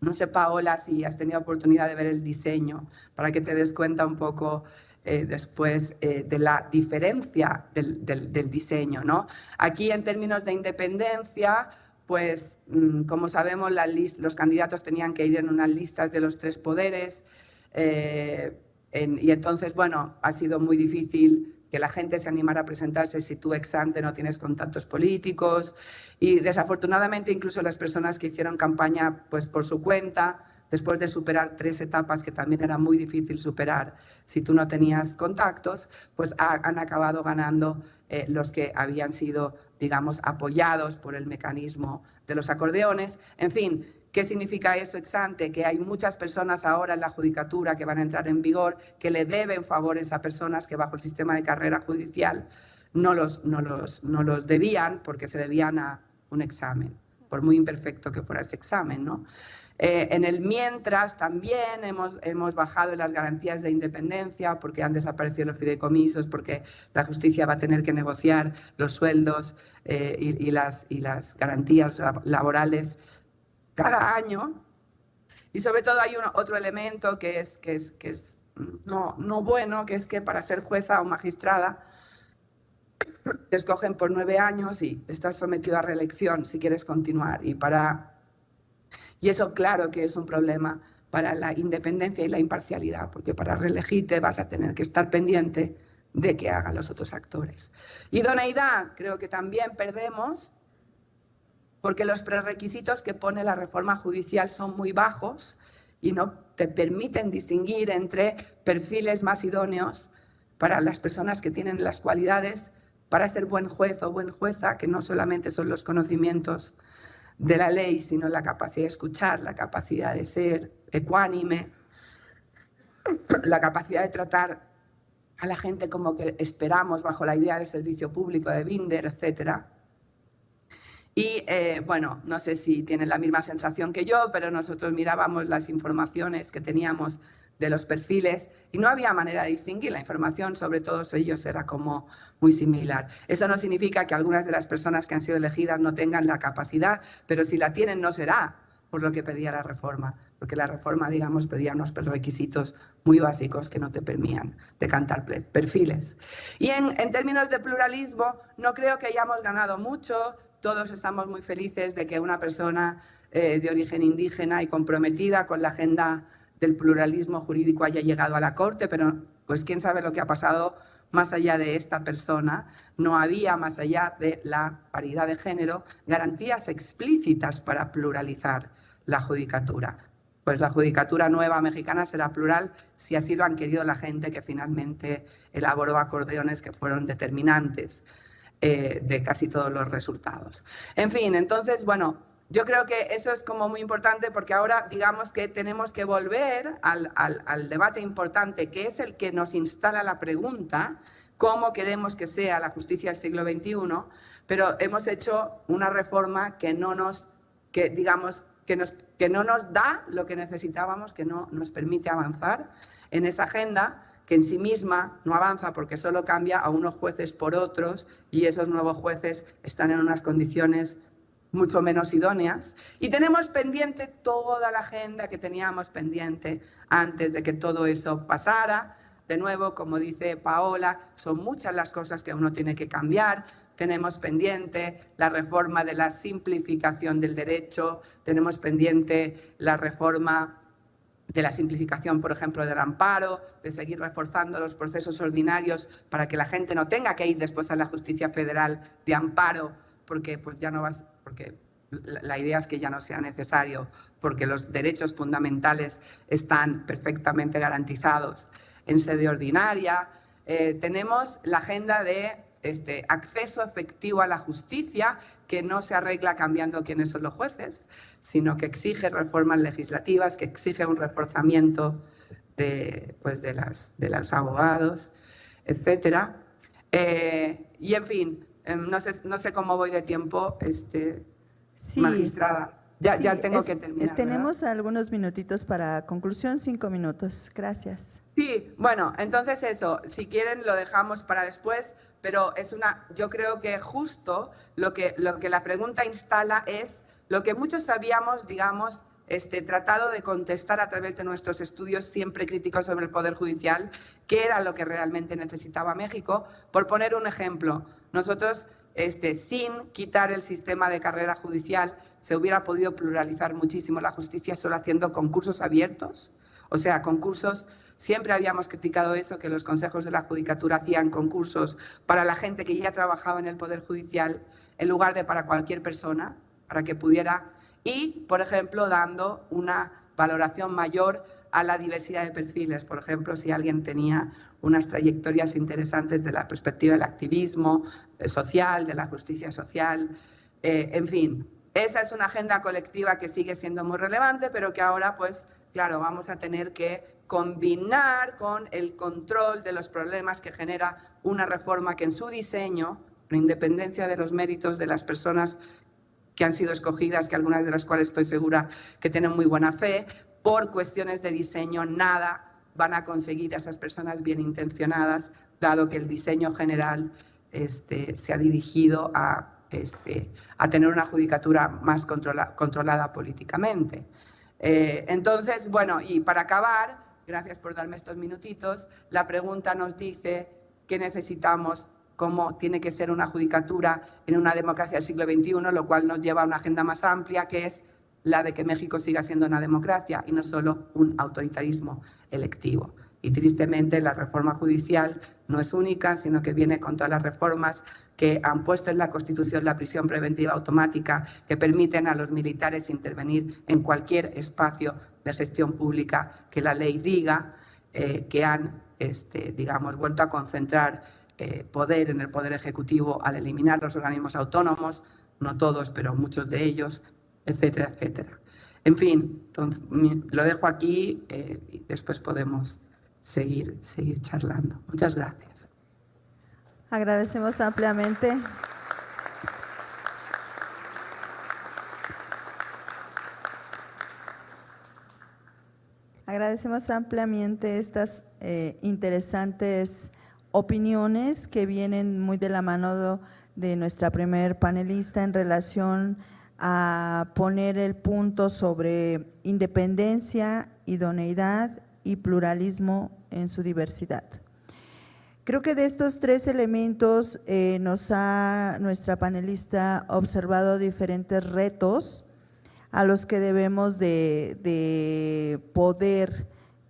No sé, Paola, si has tenido oportunidad de ver el diseño, para que te des cuenta un poco después de la diferencia del diseño, ¿no? Aquí, en términos de independencia, pues, como sabemos, los candidatos tenían que ir en unas listas de los 3 poderes, y entonces, bueno, ha sido muy difícil que la gente se animara a presentarse si tú ex ante no tienes contactos políticos, y desafortunadamente incluso las personas que hicieron campaña pues por su cuenta, después de superar 3 etapas que también era muy difícil superar si tú no tenías contactos, pues han acabado ganando los que habían sido, digamos, apoyados por el mecanismo de los acordeones. En fin, ¿qué significa eso ex ante? Que hay muchas personas ahora en la judicatura que van a entrar en vigor que le deben favores a personas que bajo el sistema de carrera judicial no los debían, porque se debían a un examen, por muy imperfecto que fuera ese examen, ¿no? En el mientras también hemos bajado las garantías de independencia porque han desaparecido los fideicomisos, porque la justicia va a tener que negociar los sueldos y las garantías laborales cada año. Y sobre todo hay otro elemento que es no bueno, que es que para ser jueza o magistrada te escogen por 9 años y estás sometido a reelección si quieres continuar. Y eso claro que es un problema para la independencia y la imparcialidad, porque para reelegirte vas a tener que estar pendiente de que hagan los otros actores. Idoneidad, creo que también perdemos, porque los prerequisitos que pone la reforma judicial son muy bajos y no te permiten distinguir entre perfiles más idóneos para las personas que tienen las cualidades para ser buen juez o buen jueza, que no solamente son los conocimientos de la ley, sino la capacidad de escuchar, la capacidad de ser ecuánime, la capacidad de tratar a la gente como que esperamos bajo la idea de servicio público de Binder, etc. Y bueno, no sé si tienen la misma sensación que yo, pero nosotros mirábamos las informaciones que teníamos de los perfiles y no había manera de distinguir. La información sobre todos ellos era como muy similar. Eso no significa que algunas de las personas que han sido elegidas no tengan la capacidad, pero si la tienen no será por lo que pedía la reforma, porque la reforma, digamos, pedía unos requisitos muy básicos que no te permitían decantar perfiles. Y en términos de pluralismo, no creo que hayamos ganado mucho. Todos estamos muy felices de que una persona de origen indígena y comprometida con la agenda del pluralismo jurídico haya llegado a la Corte, pero pues quién sabe lo que ha pasado más allá de esta persona. No había, más allá de la paridad de género, garantías explícitas para pluralizar la judicatura. Pues la judicatura nueva mexicana será plural si así lo han querido la gente que finalmente elaboró acordeones que fueron determinantes de casi todos los resultados. En fin, entonces, bueno, yo creo que eso es como muy importante porque ahora digamos que tenemos que volver al debate importante, que es el que nos instala la pregunta, cómo queremos que sea la justicia del siglo XXI, pero hemos hecho una reforma que no nos da lo que necesitábamos, que no nos permite avanzar en esa agenda, que en sí misma no avanza porque solo cambia a unos jueces por otros y esos nuevos jueces están en unas condiciones mucho menos idóneas. Y tenemos pendiente toda la agenda que teníamos pendiente antes de que todo eso pasara. De nuevo, como dice Paola, son muchas las cosas que uno tiene que cambiar. Tenemos pendiente la reforma de la simplificación del derecho, tenemos pendiente la reforma de la simplificación, por ejemplo, del amparo, de seguir reforzando los procesos ordinarios para que la gente no tenga que ir después a la justicia federal de amparo, porque pues ya no vas, porque la idea es que ya no sea necesario, porque los derechos fundamentales están perfectamente garantizados en sede ordinaria. Tenemos la agenda de acceso efectivo a la justicia, que no se arregla cambiando quiénes son los jueces, sino que exige reformas legislativas, que exige un reforzamiento de los abogados, etc. Y en fin, no sé cómo voy de tiempo, Sí. magistrada. Ya tengo que terminar. Tenemos algunos minutitos para conclusión, 5 minutos. Gracias. Sí, bueno, entonces eso, si quieren lo dejamos para después, pero yo creo que justo lo que la pregunta instala es lo que muchos sabíamos, digamos, tratado de contestar a través de nuestros estudios siempre críticos sobre el Poder Judicial, qué era lo que realmente necesitaba México. Por poner un ejemplo, nosotros, sin quitar el sistema de carrera judicial, se hubiera podido pluralizar muchísimo la justicia solo haciendo concursos abiertos, o sea, concursos. Siempre habíamos criticado eso, que los consejos de la judicatura hacían concursos para la gente que ya trabajaba en el Poder Judicial en lugar de para cualquier persona, para que pudiera, y, por ejemplo, dando una valoración mayor a la diversidad de perfiles. Por ejemplo, si alguien tenía unas trayectorias interesantes de la perspectiva del activismo social, de la justicia social, en fin. Esa es una agenda colectiva que sigue siendo muy relevante, pero que ahora, pues, claro, vamos a tener que combinar con el control de los problemas que genera una reforma que en su diseño, con independencia de los méritos de las personas que han sido escogidas, que algunas de las cuales estoy segura que tienen muy buena fe, por cuestiones de diseño nada van a conseguir a esas personas bien intencionadas, dado que el diseño general se ha dirigido a tener una judicatura más controlada políticamente. Entonces, bueno, y para acabar, gracias por darme estos minutitos, la pregunta nos dice qué necesitamos, cómo tiene que ser una judicatura en una democracia del siglo XXI, lo cual nos lleva a una agenda más amplia, que es la de que México siga siendo una democracia y no solo un autoritarismo electivo. Y tristemente la reforma judicial no es única, sino que viene con todas las reformas que han puesto en la Constitución la prisión preventiva automática, que permiten a los militares intervenir en cualquier espacio de gestión pública que la ley diga, que han digamos, vuelto a concentrar poder en el Poder Ejecutivo al eliminar los organismos autónomos, no todos, pero muchos de ellos, etcétera, etcétera. En fin, entonces, lo dejo aquí y después podemos seguir charlando. Muchas gracias. Agradecemos ampliamente. Agradecemos ampliamente estas interesantes opiniones que vienen muy de la mano de nuestra primer panelista en relación a poner el punto sobre independencia, idoneidad y pluralismo en su diversidad. Creo que de estos 3 elementos nuestra panelista observado diferentes retos a los que debemos de poder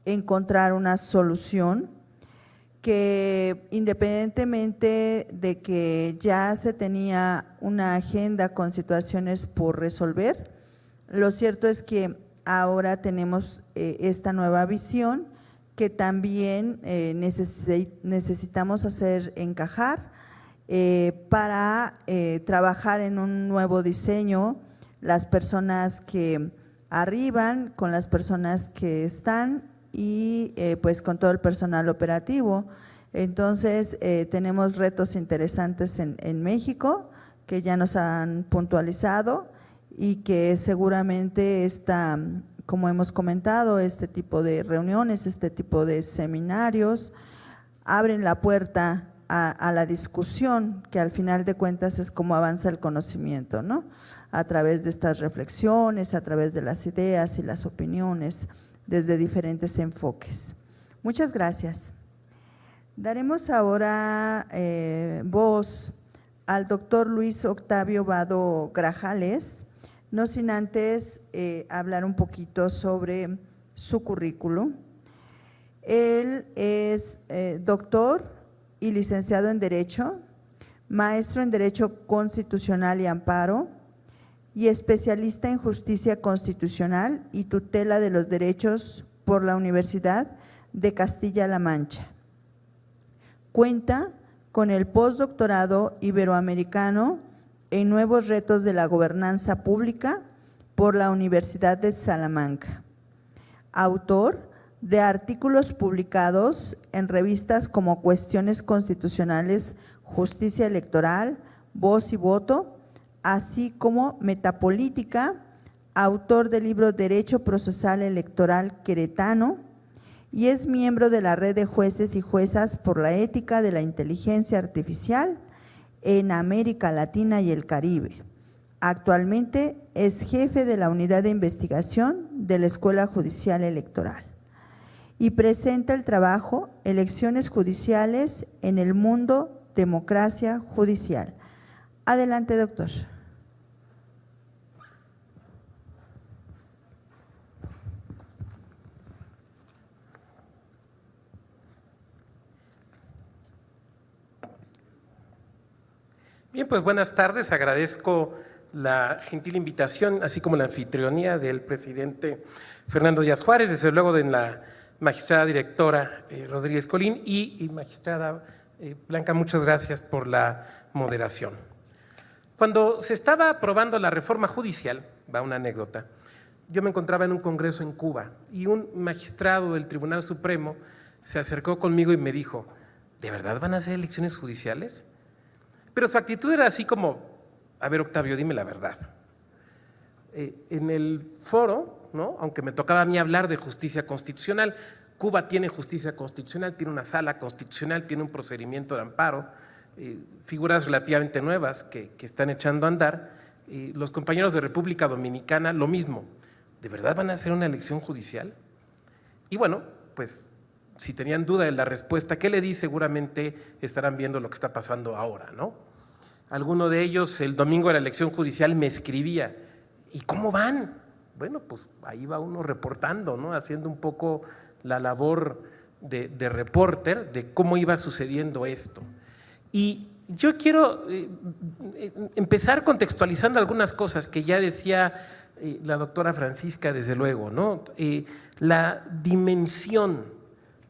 encontrar una solución, que independientemente de que ya se tenía una agenda con situaciones por resolver, lo cierto es que ahora tenemos esta nueva visión que también necesitamos hacer encajar para trabajar en un nuevo diseño, las personas que arriban con las personas que están y pues con todo el personal operativo. Entonces tenemos retos interesantes en México que ya nos han puntualizado y que seguramente como hemos comentado, este tipo de reuniones, este tipo de seminarios abren la puerta a la discusión, que al final de cuentas es como avanza el conocimiento, ¿no? A través de estas reflexiones, a través de las ideas y las opiniones, desde diferentes enfoques. Muchas gracias. Daremos ahora voz al doctor Luis Octavio Vado Grajales, no sin antes hablar un poquito sobre su currículum. Él es doctor y licenciado en Derecho, maestro en Derecho Constitucional y Amparo y especialista en Justicia Constitucional y Tutela de los Derechos por la Universidad de Castilla-La Mancha. Cuenta con el postdoctorado iberoamericano en Nuevos Retos de la Gobernanza Pública por la Universidad de Salamanca. Autor de artículos publicados en revistas como Cuestiones Constitucionales, Justicia Electoral, Voz y Voto, así como Metapolítica, autor del libro Derecho Procesal Electoral Queretano, y es miembro de la Red de Jueces y Juezas por la Ética de la Inteligencia Artificial en América Latina y el Caribe. Actualmente es jefe de la Unidad de Investigación de la Escuela Judicial Electoral y presenta el trabajo Elecciones Judiciales en el Mundo, Democracia Judicial. Adelante, doctor. Bien, pues buenas tardes. Agradezco la gentil invitación, así como la anfitrionía del presidente Fernando Díaz Juárez, desde luego de la magistrada directora Rodríguez Colín y magistrada Blanca, muchas gracias por la moderación. Cuando se estaba aprobando la reforma judicial, va una anécdota, yo me encontraba en un congreso en Cuba y un magistrado del Tribunal Supremo se acercó conmigo y me dijo, ¿de verdad van a hacer elecciones judiciales? Pero su actitud era así como, a ver, Octavio, dime la verdad. En el foro, ¿no?, aunque me tocaba a mí hablar de justicia constitucional, Cuba tiene justicia constitucional, tiene una sala constitucional, tiene un procedimiento de amparo, figuras relativamente nuevas que están echando a andar. Los compañeros de República Dominicana, lo mismo. ¿De verdad van a hacer una elección judicial? Y bueno, pues si tenían duda de la respuesta que le di, seguramente estarán viendo lo que está pasando ahora, ¿no? Alguno de ellos el domingo de la elección judicial me escribía, ¿y cómo van? Bueno, pues ahí va uno reportando, ¿no?, haciendo un poco la labor de reporter de cómo iba sucediendo esto. Y yo quiero empezar contextualizando algunas cosas que ya decía la doctora Francisca, desde luego, ¿no? La dimensión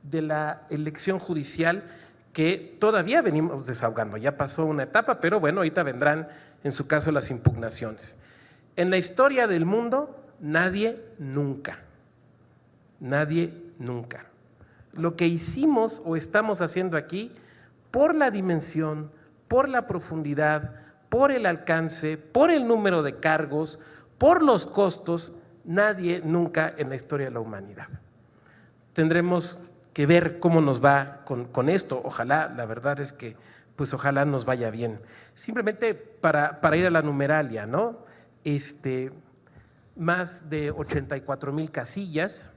de la elección judicial que todavía venimos desahogando. Ya pasó una etapa, pero bueno, ahorita vendrán, en su caso, las impugnaciones. En la historia del mundo, nadie nunca. Lo que hicimos o estamos haciendo aquí, por la dimensión, por la profundidad, por el alcance, por el número de cargos, por los costos, nadie nunca en la historia de la humanidad. Tendremos que ver cómo nos va con esto. Ojalá, la verdad es que, pues ojalá nos vaya bien. Simplemente para ir a la numeralia, ¿no? Más de 84,000 casillas,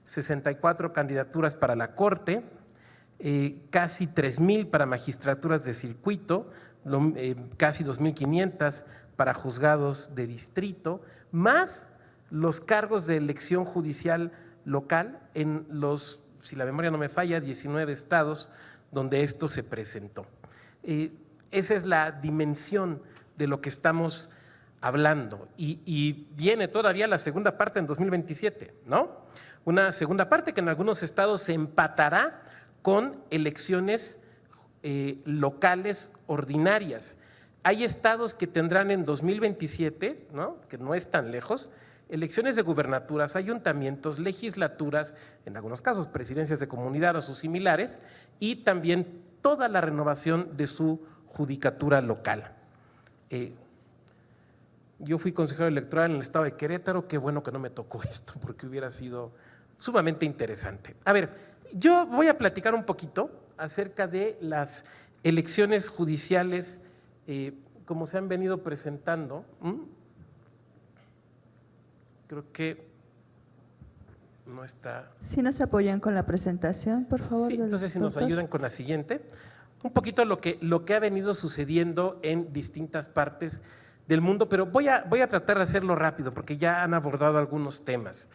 64 candidaturas para la Corte, casi 3,000 para magistraturas de circuito, casi 2,500 para juzgados de distrito, más los cargos de elección judicial local en los, si la memoria no me falla, 19 estados donde esto se presentó. Esa es la dimensión de lo que estamos hablando y viene todavía la segunda parte en 2027, ¿no? Una segunda parte que en algunos estados se empatará con elecciones locales ordinarias. Hay estados que tendrán en 2027, ¿no?, que no es tan lejos, elecciones de gubernaturas, ayuntamientos, legislaturas, en algunos casos presidencias de comunidad o sus similares, y también toda la renovación de su judicatura local. Yo fui consejero electoral en el estado de Querétaro, qué bueno que no me tocó esto, porque hubiera sido sumamente interesante. A ver, yo voy a platicar un poquito acerca de las elecciones judiciales como se han venido presentando. Creo que no está. ¿Sí nos apoyan con la presentación, por favor? Sí, entonces si nos doctor? ayudan con la siguiente. Un poquito lo que ha venido sucediendo en distintas partes del mundo, pero voy a tratar de hacerlo rápido porque ya han abordado algunos temas.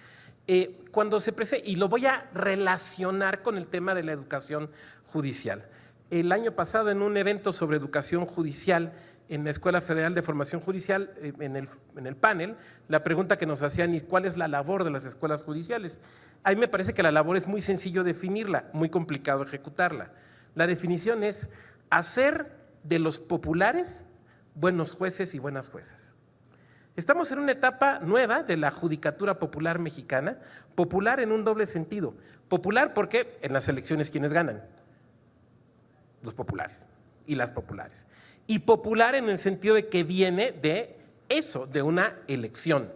Cuando se presenta, y lo voy a relacionar con el tema de la educación judicial. El año pasado, en un evento sobre educación judicial en la Escuela Federal de Formación Judicial, en el panel, la pregunta que nos hacían es ¿cuál es la labor de las escuelas judiciales? A mí me parece que la labor es muy sencillo definirla, muy complicado ejecutarla. La definición es hacer de los populares buenos jueces y buenas juezas. Estamos en una etapa nueva de la judicatura popular mexicana, popular en un doble sentido. Popular porque en las elecciones ¿quiénes ganan? Los populares y las populares. Y popular en el sentido de que viene de eso, de una elección.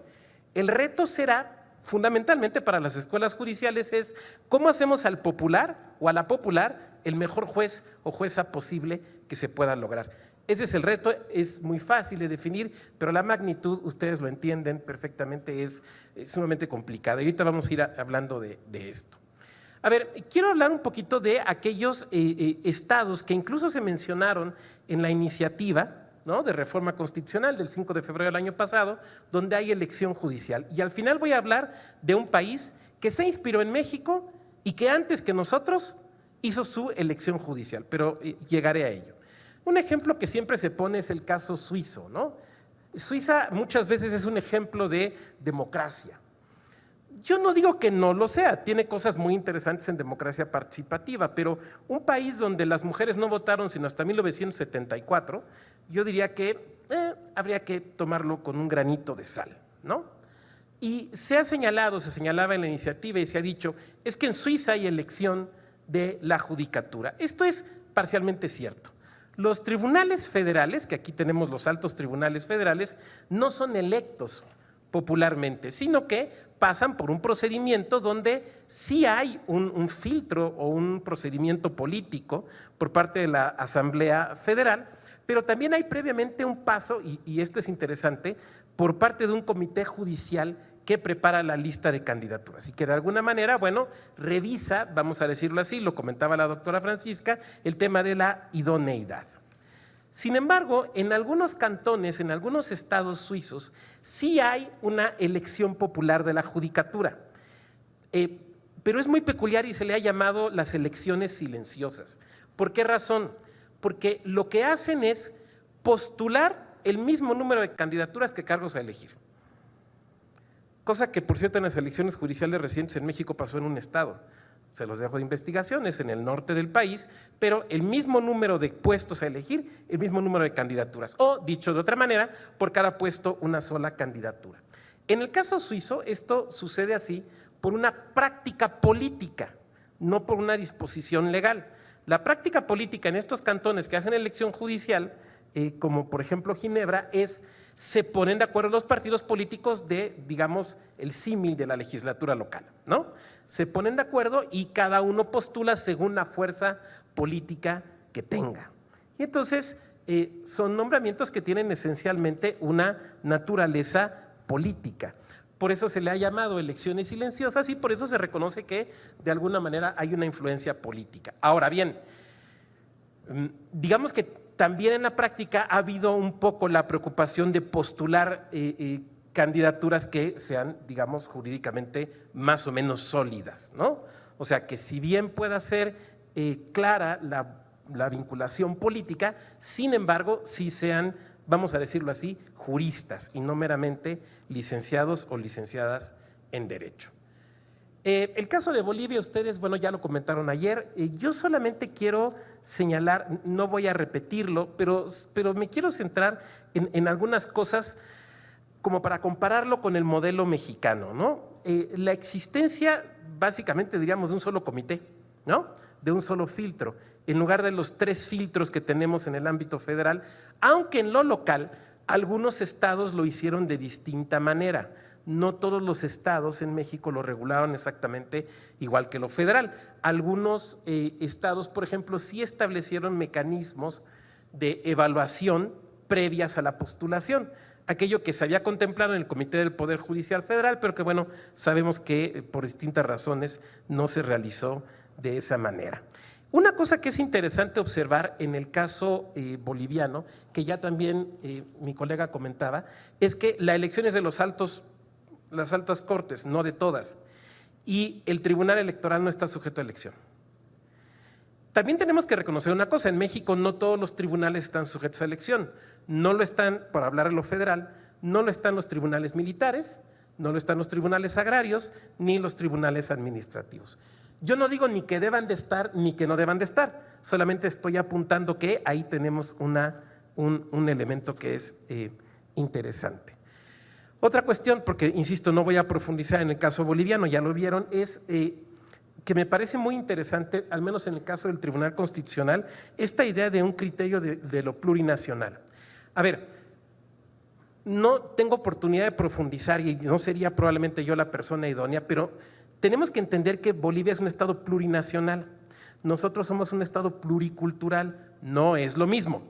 El reto será, fundamentalmente para las escuelas judiciales, es cómo hacemos al popular o a la popular el mejor juez o jueza posible que se pueda lograr. Ese es el reto, es muy fácil de definir, pero la magnitud, ustedes lo entienden perfectamente, es sumamente complicada. Y ahorita vamos a ir hablando de esto. A ver, quiero hablar un poquito de aquellos estados que incluso se mencionaron en la iniciativa, ¿no?, de reforma constitucional del 5 de febrero del año pasado, donde hay elección judicial. Y al final voy a hablar de un país que se inspiró en México y que antes que nosotros hizo su elección judicial, pero llegaré a ello. Un ejemplo que siempre se pone es el caso suizo, ¿no? Suiza muchas veces es un ejemplo de democracia. Yo no digo que no lo sea, tiene cosas muy interesantes en democracia participativa, pero un país donde las mujeres no votaron sino hasta 1974, yo diría que habría que tomarlo con un granito de sal, ¿no? Y se señalaba en la iniciativa y se ha dicho, es que en Suiza hay elección de la judicatura. Esto es parcialmente cierto. Los tribunales federales, que aquí tenemos los altos tribunales federales, no son electos popularmente, sino que pasan por un procedimiento donde sí hay un filtro o un procedimiento político por parte de la Asamblea Federal, pero también hay previamente un paso, y esto es interesante, por parte de un comité judicial que prepara la lista de candidaturas y que de alguna manera, bueno, revisa, vamos a decirlo así, lo comentaba la doctora Francisca, el tema de la idoneidad. Sin embargo, en algunos cantones, en algunos estados suizos, sí hay una elección popular de la judicatura, pero es muy peculiar y se le ha llamado las elecciones silenciosas. ¿Por qué razón? Porque lo que hacen es postular el mismo número de candidaturas que cargos a elegir. Cosa que, por cierto, en las elecciones judiciales recientes en México pasó en un estado. Se los dejo de investigaciones en el norte del país, pero el mismo número de puestos a elegir, el mismo número de candidaturas. O, dicho de otra manera, por cada puesto una sola candidatura. En el caso suizo, esto sucede así por una práctica política, no por una disposición legal. La práctica política en estos cantones que hacen elección judicial, como por ejemplo Ginebra, se ponen de acuerdo los partidos políticos de, digamos, el símil de la legislatura local, ¿no? Se ponen de acuerdo y cada uno postula según la fuerza política que tenga. Y entonces son nombramientos que tienen esencialmente una naturaleza política. Por eso se le ha llamado elecciones silenciosas y por eso se reconoce que de alguna manera hay una influencia política. Ahora bien, digamos que también en la práctica ha habido un poco la preocupación de postular candidaturas que sean, digamos, jurídicamente más o menos sólidas, ¿no? O sea, que si bien pueda ser clara la vinculación política, sin embargo, sí sean, vamos a decirlo así, juristas y no meramente licenciados o licenciadas en Derecho. El caso de Bolivia, ustedes, bueno, ya lo comentaron ayer. Yo solamente quiero señalar, no voy a repetirlo, pero me quiero centrar en algunas cosas como para compararlo con el modelo mexicano, ¿no? La existencia, básicamente diríamos, de un solo comité, ¿no? De un solo filtro, en lugar de los 3 filtros que tenemos en el ámbito federal, aunque en lo local algunos estados lo hicieron de distinta manera. no todos los estados en México lo regularon exactamente igual que lo federal. Algunos estados, por ejemplo, sí establecieron mecanismos de evaluación previas a la postulación, aquello que se había contemplado en el Comité del Poder Judicial Federal, pero que bueno, sabemos que por distintas razones no se realizó de esa manera. Una cosa que es interesante observar en el caso boliviano, que ya también mi colega comentaba, es que la elección es de las altas cortes, no de todas, y el Tribunal Electoral no está sujeto a elección. También tenemos que reconocer una cosa, en México no todos los tribunales están sujetos a elección, no lo están, por hablar de lo federal, no lo están los tribunales militares, no lo están los tribunales agrarios, ni los tribunales administrativos. Yo no digo ni que deban de estar ni que no deban de estar, solamente estoy apuntando que ahí tenemos un elemento que es interesante. Otra cuestión, porque insisto, no voy a profundizar en el caso boliviano, ya lo vieron, es que me parece muy interesante, al menos en el caso del Tribunal Constitucional, esta idea de un criterio de lo plurinacional. A ver, no tengo oportunidad de profundizar y no sería probablemente yo la persona idónea, pero tenemos que entender que Bolivia es un estado plurinacional. Nosotros somos un estado pluricultural, no es lo mismo.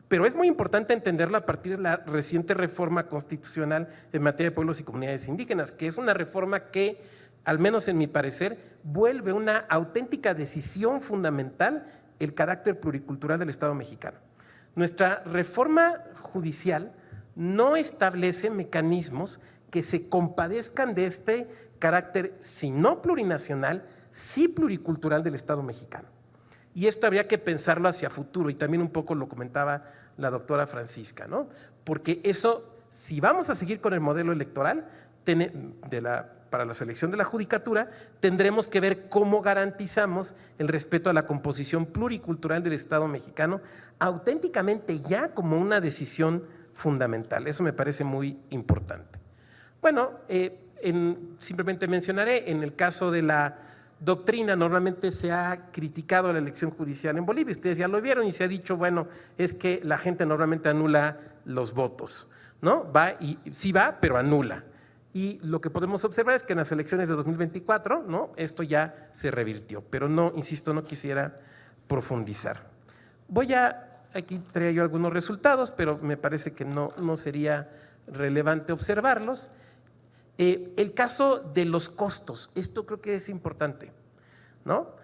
Pero es muy importante entenderlo a partir de la reciente reforma constitucional en materia de pueblos y comunidades indígenas, que es una reforma que, al menos en mi parecer, vuelve una auténtica decisión fundamental el carácter pluricultural del Estado mexicano. Nuestra reforma judicial no establece mecanismos que se compadezcan de este carácter, si no plurinacional, sí pluricultural del Estado mexicano. Y esto habría que pensarlo hacia futuro, y también un poco lo comentaba la doctora Francisca, ¿no? Porque eso, si vamos a seguir con el modelo electoral para la selección de la judicatura, tendremos que ver cómo garantizamos el respeto a la composición pluricultural del Estado mexicano, auténticamente ya como una decisión fundamental. Eso me parece muy importante. Bueno, simplemente mencionaré, en el caso de la doctrina, normalmente se ha criticado la elección judicial en Bolivia, ustedes ya lo vieron, y se ha dicho, bueno, es que la gente normalmente anula los votos, ¿no? Sí va, pero anula. Y lo que podemos observar es que en las elecciones de 2024, ¿no?, esto ya se revirtió, pero no, insisto, no quisiera profundizar. Aquí traía yo algunos resultados, pero me parece que no sería relevante observarlos. El caso de los costos, esto creo que es importante, ¿no?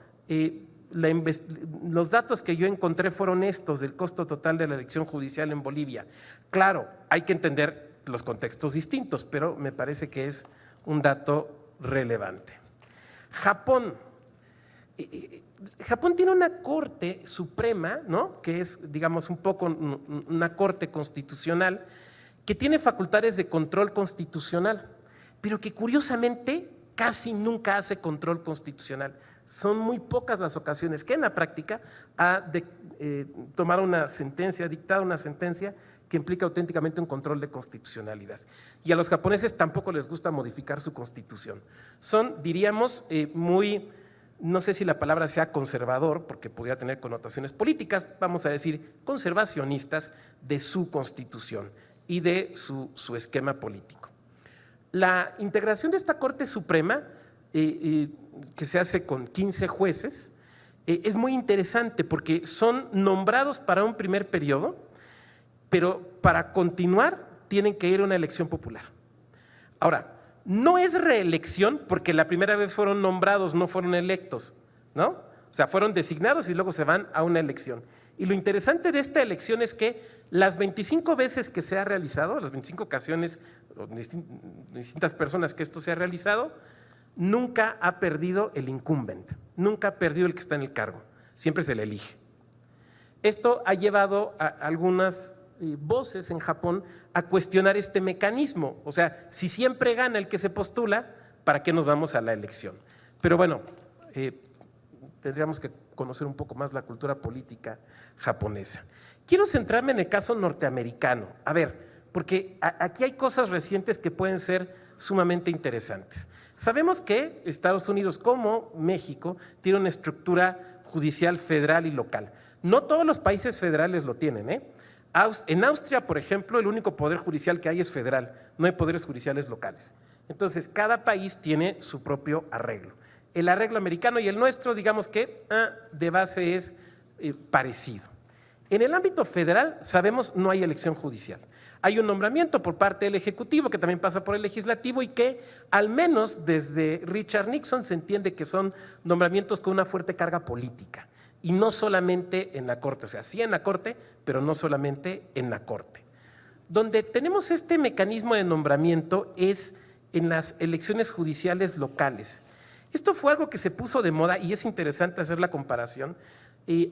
Los datos que yo encontré fueron estos, del costo total de la elección judicial en Bolivia. Claro, hay que entender los contextos distintos, pero me parece que es un dato relevante. Japón tiene una Corte Suprema, ¿no?, que es, digamos, un poco una Corte Constitucional, que tiene facultades de control constitucional, pero que curiosamente casi nunca hace control constitucional. Son muy pocas las ocasiones que en la práctica ha tomado una sentencia, dictado una sentencia que implica auténticamente un control de constitucionalidad. Y a los japoneses tampoco les gusta modificar su constitución. Son, diríamos, muy, no sé si la palabra sea conservador, porque podría tener connotaciones políticas, vamos a decir conservacionistas de su constitución y de su esquema político. La integración de esta Corte Suprema, que se hace con 15 jueces, es muy interesante porque son nombrados para un primer periodo, pero para continuar tienen que ir a una elección popular. Ahora, no es reelección porque la primera vez fueron nombrados, no fueron electos, ¿no? O sea, fueron designados y luego se van a una elección. Y lo interesante de esta elección es que las 25 veces que se ha realizado, las 25 ocasiones, distintas personas que esto se ha realizado, nunca ha perdido el incumbent, nunca ha perdido el que está en el cargo, siempre se le elige. Esto ha llevado a algunas voces en Japón a cuestionar este mecanismo, o sea, si siempre gana el que se postula, ¿para qué nos vamos a la elección? Pero bueno, tendríamos que conocer un poco más la cultura política japonesa. Quiero centrarme en el caso norteamericano, a ver, porque aquí hay cosas recientes que pueden ser sumamente interesantes. Sabemos que Estados Unidos, como México, tiene una estructura judicial federal y local. No todos los países federales lo tienen, En Austria, por ejemplo, el único poder judicial que hay es federal, no hay poderes judiciales locales. Entonces, cada país tiene su propio arreglo. El arreglo americano y el nuestro, digamos que de base es parecido. En el ámbito federal, sabemos, no hay elección judicial. Hay un nombramiento por parte del Ejecutivo que también pasa por el Legislativo y que al menos desde Richard Nixon se entiende que son nombramientos con una fuerte carga política y no solamente en la Corte, o sea, sí en la Corte, pero no solamente en la Corte. Donde tenemos este mecanismo de nombramiento es en las elecciones judiciales locales. Esto fue algo que se puso de moda y es interesante hacer la comparación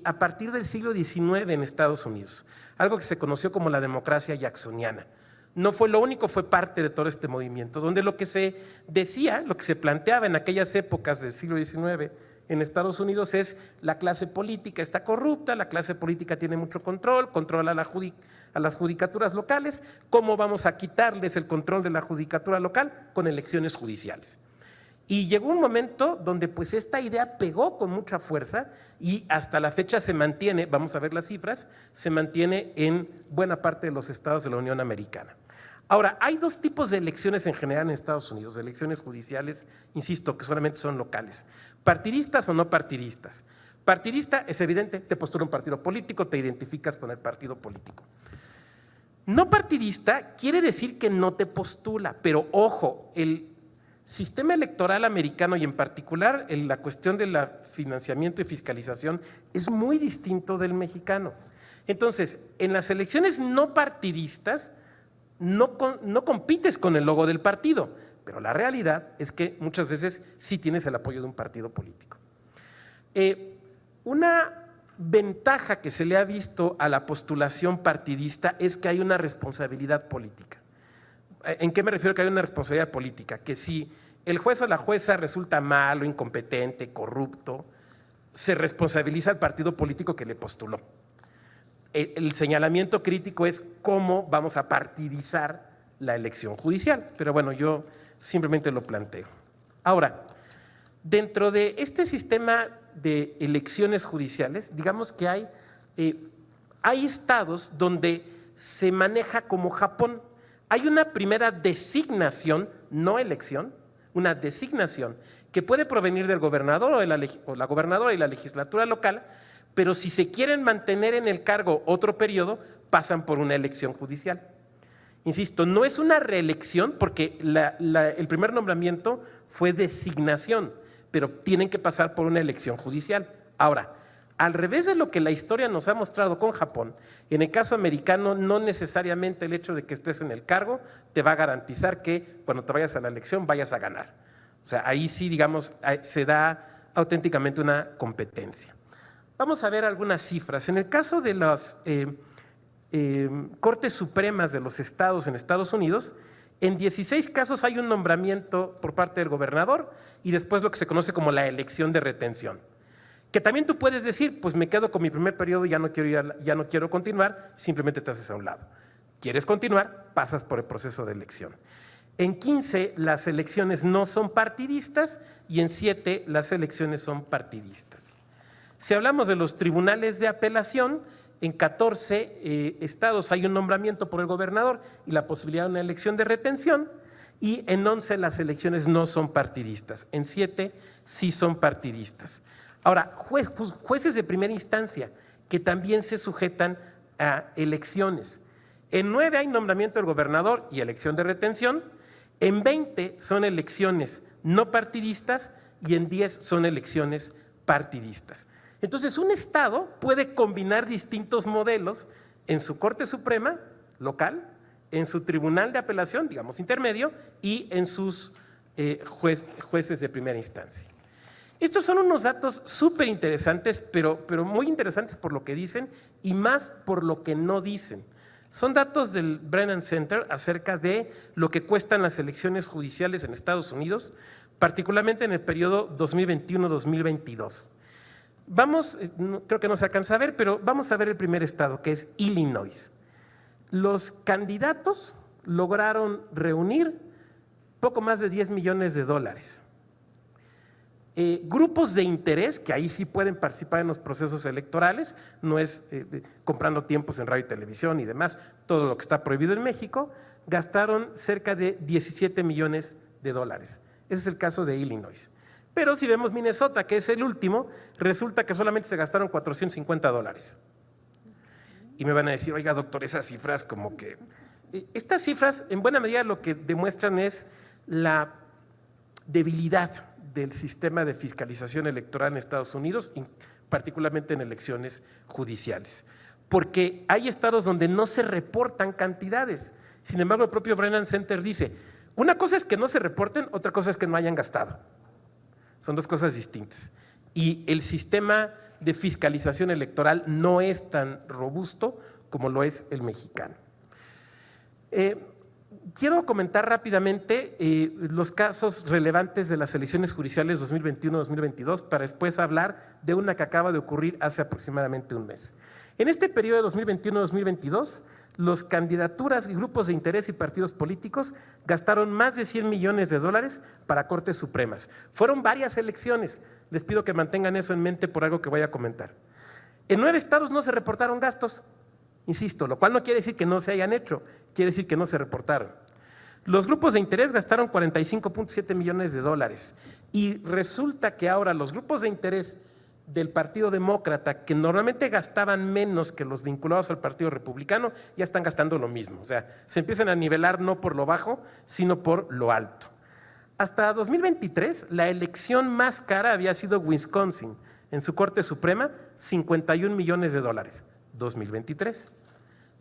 a partir del siglo XIX en Estados Unidos, algo que se conoció como la democracia jacksoniana. No fue lo único, fue parte de todo este movimiento, donde lo que se decía, lo que se planteaba en aquellas épocas del siglo XIX en Estados Unidos es la clase política está corrupta, la clase política tiene mucho control, controla a las judicaturas locales, ¿cómo vamos a quitarles el control de la judicatura local? Con elecciones judiciales. Y llegó un momento donde pues esta idea pegó con mucha fuerza y hasta la fecha se mantiene, vamos a ver las cifras, se mantiene en buena parte de los estados de la Unión Americana. Ahora, hay dos tipos de elecciones en general en Estados Unidos, elecciones judiciales, insisto, que solamente son locales, partidistas o no partidistas. Partidista es evidente, te postula un partido político, te identificas con el partido político. No partidista quiere decir que no te postula, pero ojo, el sistema electoral americano y en particular en la cuestión del financiamiento y fiscalización es muy distinto del mexicano. Entonces, en las elecciones no partidistas no compites con el logo del partido, pero la realidad es que muchas veces sí tienes el apoyo de un partido político. Una ventaja que se le ha visto a la postulación partidista es que hay una responsabilidad política. ¿En qué me refiero que hay una responsabilidad política? Que si el juez o la jueza resulta malo, incompetente, corrupto, se responsabiliza al partido político que le postuló. El señalamiento crítico es cómo vamos a partidizar la elección judicial, pero bueno, yo simplemente lo planteo. Ahora, dentro de este sistema de elecciones judiciales, digamos que hay estados donde se maneja como Japón. Hay una primera designación, no elección, una designación que puede provenir del gobernador o la gobernadora y la legislatura local, pero si se quieren mantener en el cargo otro periodo, pasan por una elección judicial. Insisto, no es una reelección porque el primer nombramiento fue designación, pero tienen que pasar por una elección judicial. Ahora, al revés de lo que la historia nos ha mostrado con Japón, en el caso americano no necesariamente el hecho de que estés en el cargo te va a garantizar que cuando te vayas a la elección vayas a ganar. O sea, ahí sí, digamos, se da auténticamente una competencia. Vamos a ver algunas cifras. En el caso de las Cortes Supremas de los estados en Estados Unidos, en 16 casos hay un nombramiento por parte del gobernador y después lo que se conoce como la elección de retención. Que también tú puedes decir, pues me quedo con mi primer periodo y ya no quiero continuar, simplemente te haces a un lado. ¿Quieres continuar? Pasas por el proceso de elección. En 15 las elecciones no son partidistas y en 7 las elecciones son partidistas. Si hablamos de los tribunales de apelación, en 14 estados hay un nombramiento por el gobernador y la posibilidad de una elección de retención, y en 11 las elecciones no son partidistas, en 7 sí son partidistas. Ahora, jueces de primera instancia que también se sujetan a elecciones. En 9 hay nombramiento del gobernador y elección de retención, en 20 son elecciones no partidistas y en 10 son elecciones partidistas. Entonces, un estado puede combinar distintos modelos en su Corte Suprema local, en su tribunal de apelación, digamos intermedio, y en sus jueces de primera instancia. Estos son unos datos súper interesantes, pero muy interesantes por lo que dicen y más por lo que no dicen. Son datos del Brennan Center acerca de lo que cuestan las elecciones judiciales en Estados Unidos, particularmente en el periodo 2021-2022. Creo que no se alcanza a ver, pero vamos a ver el primer estado, que es Illinois. Los candidatos lograron reunir poco más de $10 millones. grupos de interés, que ahí sí pueden participar en los procesos electorales, no es comprando tiempos en radio y televisión y demás, todo lo que está prohibido en México, gastaron cerca de 17 millones de dólares. Ese es el caso de Illinois. Pero si vemos Minnesota, que es el último, resulta que solamente se gastaron 450 dólares. Y me van a decir, oiga, doctor, esas cifras como que… Estas cifras, en buena medida, lo que demuestran es la debilidad del sistema de fiscalización electoral en Estados Unidos, particularmente en elecciones judiciales. Porque hay estados donde no se reportan cantidades. Sin embargo, el propio Brennan Center dice, una cosa es que no se reporten, otra cosa es que no hayan gastado. Son dos cosas distintas. Y el sistema de fiscalización electoral no es tan robusto como lo es el mexicano. Quiero comentar rápidamente los casos relevantes de las elecciones judiciales 2021-2022 para después hablar de una que acaba de ocurrir hace aproximadamente un mes. En este periodo de 2021-2022, los candidaturas y grupos de interés y partidos políticos gastaron más de 100 millones de dólares para Cortes Supremas. Fueron varias elecciones. Les pido que mantengan eso en mente por algo que voy a comentar. En 9 estados no se reportaron gastos, insisto, lo cual no quiere decir que no se hayan hecho, quiere decir que no se reportaron. Los grupos de interés gastaron 45.7 millones de dólares y resulta que ahora los grupos de interés del Partido Demócrata, que normalmente gastaban menos que los vinculados al Partido Republicano, ya están gastando lo mismo. O sea, se empiezan a nivelar no por lo bajo, sino por lo alto. Hasta 2023, la elección más cara había sido Wisconsin, en su Corte Suprema, 51 millones de dólares, 2023.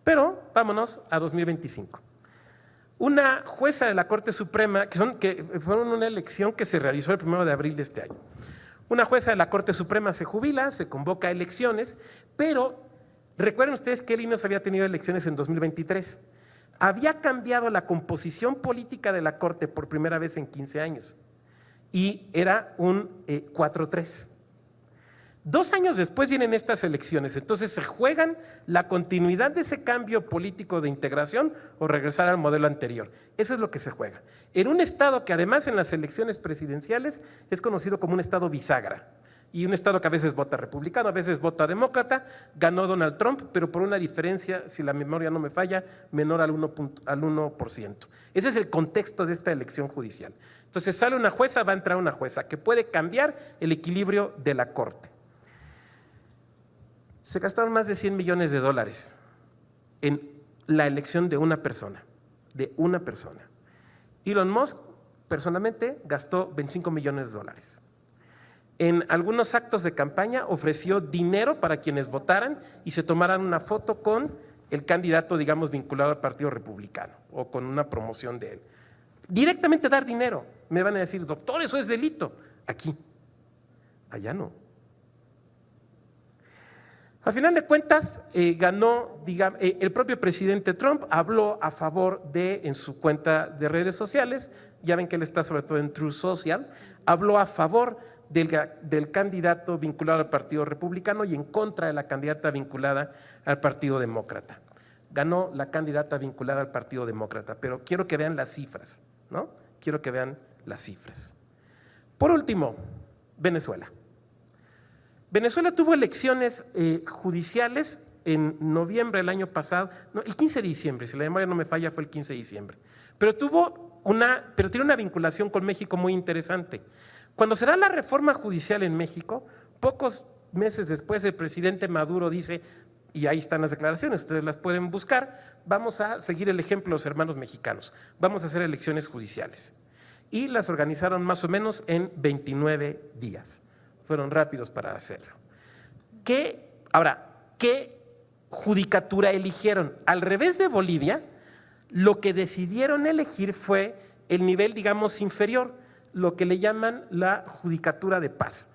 Pero vámonos a 2025. Una jueza de la Corte Suprema, que fueron una elección que se realizó el 1 de abril de este año. Una jueza de la Corte Suprema se jubila, se convoca a elecciones, pero recuerden ustedes que Illinois había tenido elecciones en 2023. Había cambiado la composición política de la Corte por primera vez en 15 años y era un 4-3. 2 años después vienen estas elecciones, entonces se juegan la continuidad de ese cambio político de integración o regresar al modelo anterior. Eso es lo que se juega. En un estado que además en las elecciones presidenciales es conocido como un estado bisagra y un estado que a veces vota republicano, a veces vota demócrata, ganó Donald Trump, pero por una diferencia, si la memoria no me falla, menor al 1%. Ese es el contexto de esta elección judicial. Entonces sale una jueza, va a entrar una jueza que puede cambiar el equilibrio de la Corte. Se gastaron más de 100 millones de dólares en la elección de una persona, Elon Musk personalmente gastó 25 millones de dólares. En algunos actos de campaña ofreció dinero para quienes votaran y se tomaran una foto con el candidato, digamos, vinculado al Partido Republicano o con una promoción de él. Directamente dar dinero. Me van a decir, doctor, eso es delito. Aquí, allá no. A final de cuentas, ganó, digamos, el propio presidente Trump habló a favor en su cuenta de redes sociales, ya ven que él está sobre todo en Truth Social, habló a favor del candidato vinculado al Partido Republicano y en contra de la candidata vinculada al Partido Demócrata. Ganó la candidata vinculada al Partido Demócrata, pero quiero que vean las cifras, ¿no? Quiero que vean las cifras. Por último, Venezuela. Venezuela tuvo elecciones judiciales en noviembre del año pasado, no, el 15 de diciembre, si la memoria no me falla fue el 15 de diciembre, pero tiene una vinculación con México muy interesante. Cuando será la reforma judicial en México, pocos meses después el presidente Maduro dice, y ahí están las declaraciones, ustedes las pueden buscar, vamos a seguir el ejemplo de los hermanos mexicanos, vamos a hacer elecciones judiciales. Y las organizaron más o menos en 29 días. Fueron rápidos para hacerlo. ¿Qué judicatura eligieron? Al revés de Bolivia, lo que decidieron elegir fue el nivel, digamos, inferior, lo que le llaman la judicatura de paz.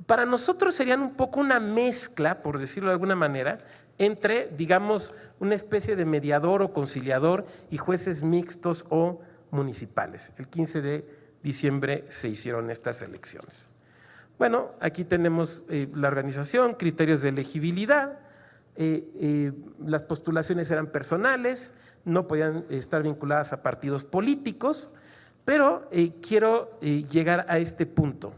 Para nosotros serían un poco una mezcla, por decirlo de alguna manera, entre, digamos, una especie de mediador o conciliador y jueces mixtos o municipales. El 15 de diciembre se hicieron estas elecciones. Bueno, aquí tenemos la organización, criterios de elegibilidad, las postulaciones eran personales, no podían estar vinculadas a partidos políticos, pero quiero llegar a este punto.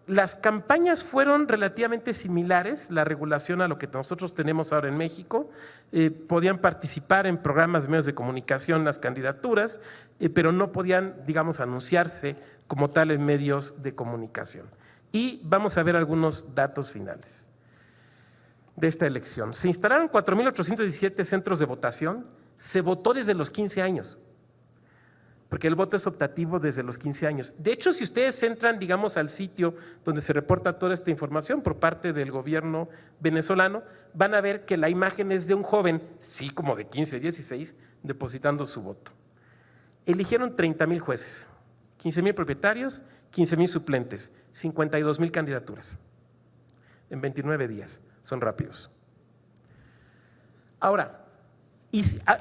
Las campañas fueron relativamente similares, la regulación a lo que nosotros tenemos ahora en México. Podían participar en programas de medios de comunicación las candidaturas, pero no podían, digamos, anunciarse como tal en medios de comunicación. Y vamos a ver algunos datos finales de esta elección. Se instalaron 4.817 centros de votación, se votó desde los 15 años. Porque el voto es optativo desde los 15 años. De hecho, si ustedes entran, digamos, al sitio donde se reporta toda esta información por parte del gobierno venezolano, van a ver que la imagen es de un joven, sí, como de 15, 16, depositando su voto. Eligieron 30,000 jueces, 15,000 propietarios, 15,000 suplentes, 52,000 candidaturas en 29 días. Son rápidos. Ahora,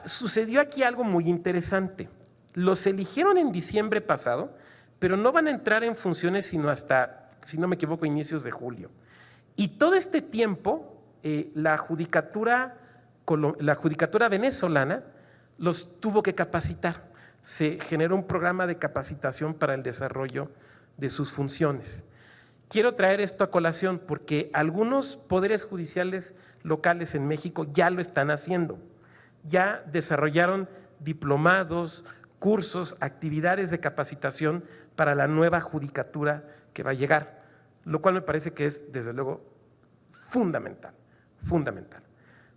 sucedió aquí algo muy interesante. Los eligieron en diciembre pasado, pero no van a entrar en funciones sino hasta, si no me equivoco, inicios de julio. Y todo este tiempo, la judicatura venezolana los tuvo que capacitar. Se generó un programa de capacitación para el desarrollo de sus funciones. Quiero traer esto a colación porque algunos poderes judiciales locales en México ya lo están haciendo. Ya desarrollaron diplomados, cursos, actividades de capacitación para la nueva judicatura que va a llegar, lo cual me parece que es, desde luego, fundamental.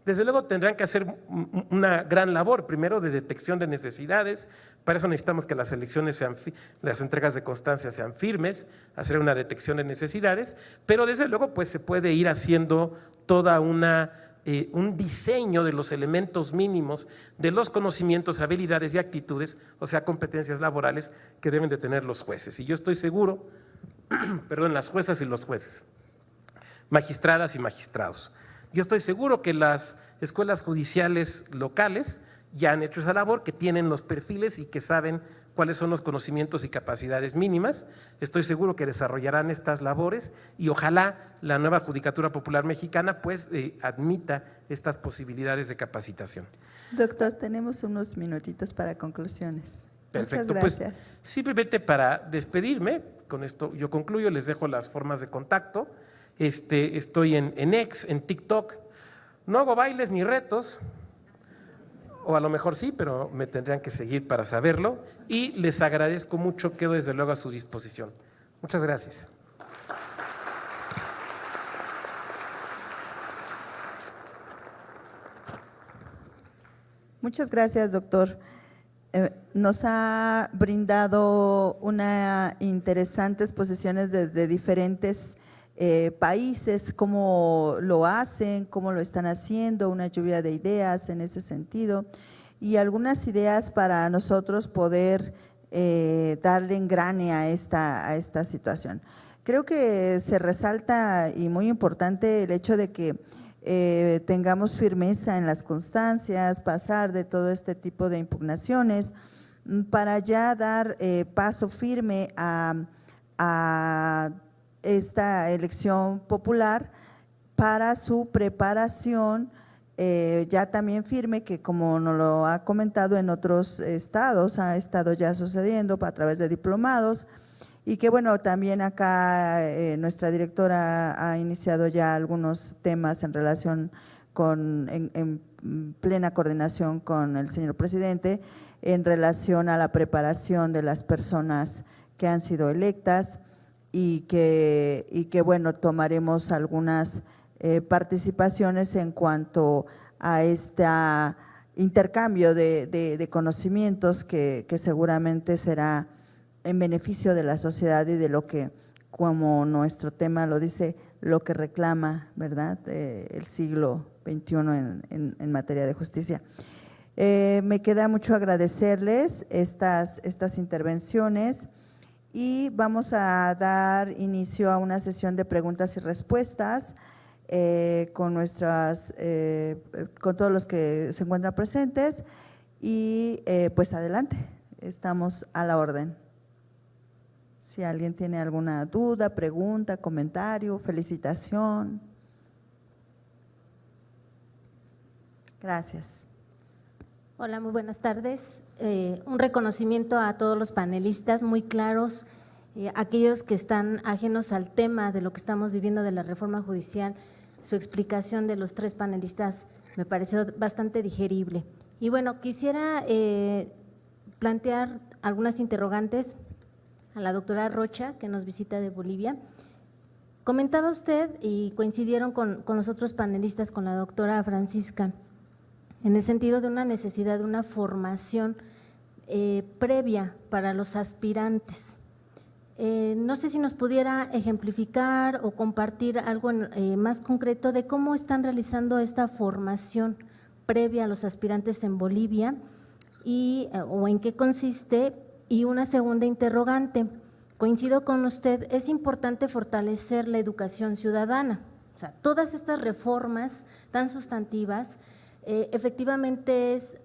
Desde luego tendrán que hacer una gran labor, primero de detección de necesidades. Para eso necesitamos que las elecciones las entregas de constancia sean firmes, hacer una detección de necesidades, pero desde luego pues se puede ir haciendo toda un diseño de los elementos mínimos de los conocimientos, habilidades y actitudes, o sea, competencias laborales que deben de tener los jueces. Y yo estoy seguro, las juezas y los jueces, magistradas y magistrados. Yo estoy seguro que las escuelas judiciales locales ya han hecho esa labor, que tienen los perfiles y que saben cuáles son los conocimientos y capacidades mínimas. Estoy seguro que desarrollarán estas labores y ojalá la nueva Judicatura Popular Mexicana pues admita estas posibilidades de capacitación. Doctor, tenemos unos minutitos para conclusiones. Perfecto. Muchas gracias. Pues, simplemente para despedirme, con esto yo concluyo, les dejo las formas de contacto. Estoy en X, en TikTok. No hago bailes ni retos, o a lo mejor sí, pero me tendrían que seguir para saberlo. Y les agradezco mucho, quedo desde luego a su disposición. Muchas gracias. Muchas gracias, doctor. Nos ha brindado unas interesantes posiciones desde diferentes países, cómo lo hacen, cómo lo están haciendo, una lluvia de ideas en ese sentido y algunas ideas para nosotros poder darle engrane a esta situación. Creo que se resalta y muy importante el hecho de que tengamos firmeza en las constancias, pasar de todo este tipo de impugnaciones para ya dar paso firme a esta elección popular para su preparación ya también firme, que como nos lo ha comentado en otros estados, ha estado ya sucediendo a través de diplomados y que bueno, también acá nuestra directora ha iniciado ya algunos temas en relación en plena coordinación con el señor presidente en relación a la preparación de las personas que han sido electas y que bueno, tomaremos algunas participaciones en cuanto a este intercambio de conocimientos que seguramente será en beneficio de la sociedad y de lo que, como nuestro tema lo dice, lo que reclama, ¿verdad?, el siglo XXI en materia de justicia. Me queda mucho agradecerles estas intervenciones y vamos a dar inicio a una sesión de preguntas y respuestas con todos los que se encuentran presentes y pues adelante, estamos a la orden. Si alguien tiene alguna duda, pregunta, comentario, felicitación. Gracias. Hola, muy buenas tardes. Un reconocimiento a todos los panelistas muy claros aquellos que están ajenos al tema de lo que estamos viviendo de la reforma judicial, su explicación de los tres panelistas me pareció bastante digerible. Y bueno, quisiera plantear algunas interrogantes a la doctora Rocha, que nos visita de Bolivia. Comentaba usted, y coincidieron con los otros panelistas, con la doctora Francisca, en el sentido de una necesidad de una formación previa para los aspirantes. No sé si nos pudiera ejemplificar o compartir algo más concreto de cómo están realizando esta formación previa a los aspirantes en Bolivia o en qué consiste. Y una segunda interrogante, coincido con usted, es importante fortalecer la educación ciudadana. O sea, todas estas reformas tan sustantivas efectivamente es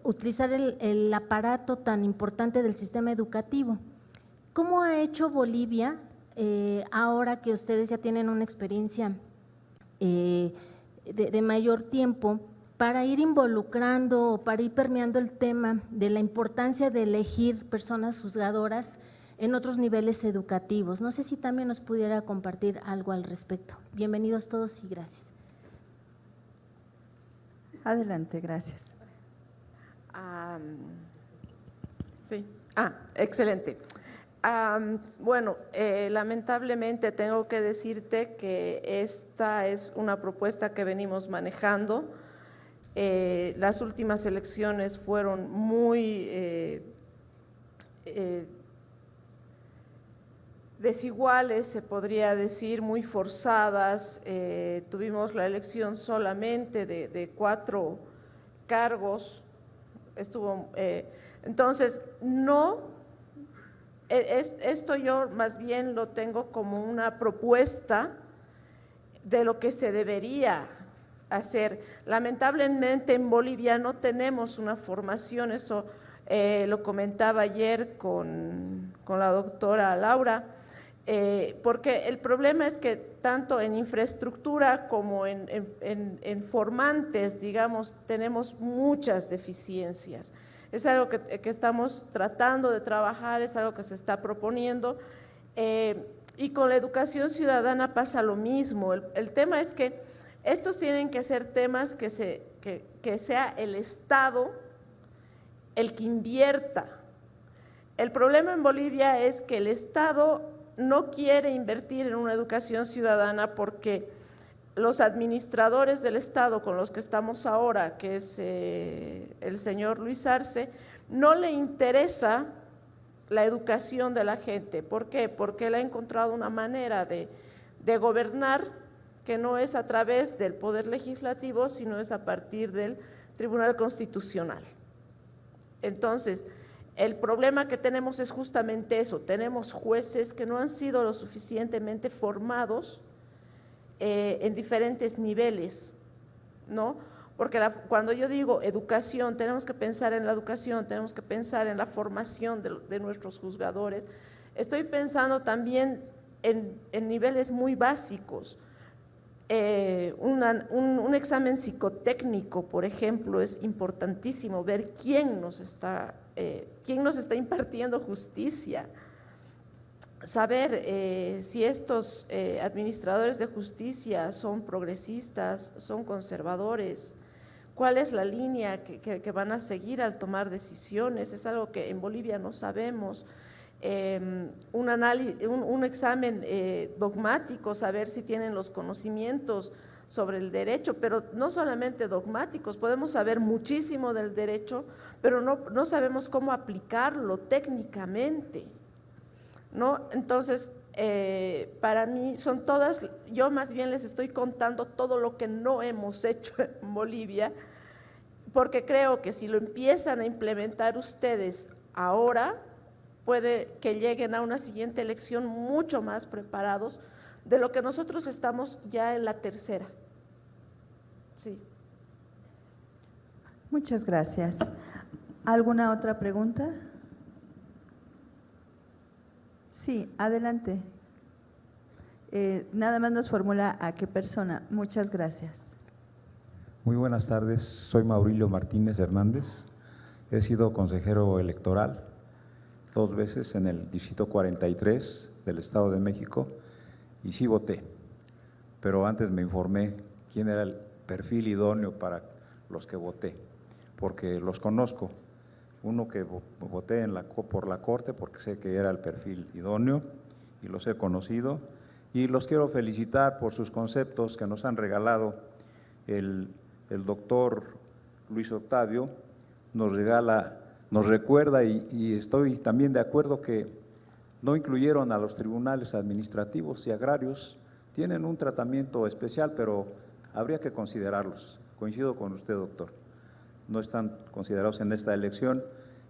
utilizar el aparato tan importante del sistema educativo. ¿Cómo ha hecho Bolivia, ahora que ustedes ya tienen una experiencia de mayor tiempo, para ir involucrando o para ir permeando el tema de la importancia de elegir personas juzgadoras en otros niveles educativos? No sé si también nos pudiera compartir algo al respecto. Bienvenidos todos y gracias. Adelante, gracias. Sí, excelente. Bueno, lamentablemente tengo que decirte que esta es una propuesta que venimos manejando. Las últimas elecciones fueron muy desiguales, se podría decir, muy forzadas. Tuvimos la elección solamente de 4 cargos. Entonces, esto yo más bien lo tengo como una propuesta de lo que se debería hacer. Lamentablemente en Bolivia no tenemos una formación, eso lo comentaba ayer con la doctora Laura, porque el problema es que tanto en infraestructura como en formantes, digamos, tenemos muchas deficiencias. Es algo que estamos tratando de trabajar, es algo que se está proponiendo, y con la educación ciudadana pasa lo mismo. El tema es que estos tienen que ser temas que sea el Estado el que invierta. El problema en Bolivia es que el Estado no quiere invertir en una educación ciudadana porque los administradores del Estado con los que estamos ahora, que es el señor Luis Arce, no le interesa la educación de la gente. ¿Por qué? Porque él ha encontrado una manera de gobernar que no es a través del Poder Legislativo, sino es a partir del Tribunal Constitucional. Entonces, el problema que tenemos es justamente eso, tenemos jueces que no han sido lo suficientemente formados en diferentes niveles, ¿no? Porque cuando yo digo educación, tenemos que pensar en la educación, tenemos que pensar en la formación de nuestros juzgadores. Estoy pensando también en niveles muy básicos. Un examen psicotécnico, por ejemplo, es importantísimo ver quién nos está impartiendo justicia, saber si estos administradores de justicia son progresistas, son conservadores, cuál es la línea que van a seguir al tomar decisiones. Es algo que en Bolivia no sabemos. Un examen dogmático, saber si tienen los conocimientos sobre el derecho, pero no solamente dogmáticos, podemos saber muchísimo del derecho, pero no sabemos cómo aplicarlo técnicamente, ¿no? Entonces, para mí son todas, yo más bien les estoy contando todo lo que no hemos hecho en Bolivia, porque creo que si lo empiezan a implementar ustedes ahora, puede que lleguen a una siguiente elección mucho más preparados de lo que nosotros estamos ya en la tercera. Sí. Muchas gracias. ¿Alguna otra pregunta? Sí, adelante. Nada más nos formula a qué persona. Muchas gracias. Muy buenas tardes, soy Maurilio Martínez Hernández, he sido consejero electoral. 2 veces en el Distrito 43 del Estado de México y sí voté, pero antes me informé quién era el perfil idóneo para los que voté, porque los conozco. Uno que voté por la Corte porque sé que era el perfil idóneo y los he conocido, y los quiero felicitar por sus conceptos que nos han regalado. El doctor Luis Octavio nos recuerda y estoy también de acuerdo que no incluyeron a los tribunales administrativos y agrarios. Tienen un tratamiento especial, pero habría que considerarlos. Coincido con usted, doctor. No están considerados en esta elección,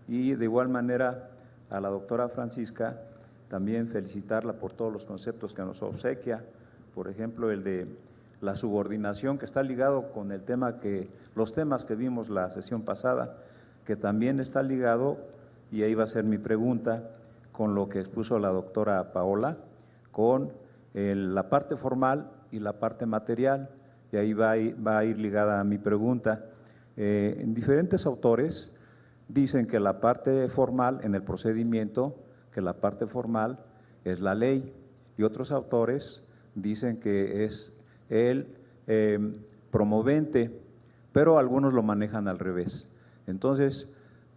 y de igual manera a la doctora Francisca también felicitarla por todos los conceptos que nos obsequia, por ejemplo el de la subordinación, que está ligado con los temas que vimos la sesión pasada, que también está ligado, y ahí va a ser mi pregunta, con lo que expuso la doctora Paola, con la parte formal y la parte material, y ahí va a ir ligada a mi pregunta. En diferentes autores dicen que la parte formal en el procedimiento, que la parte formal es la ley, y otros autores dicen que es el promovente, pero algunos lo manejan al revés. Entonces,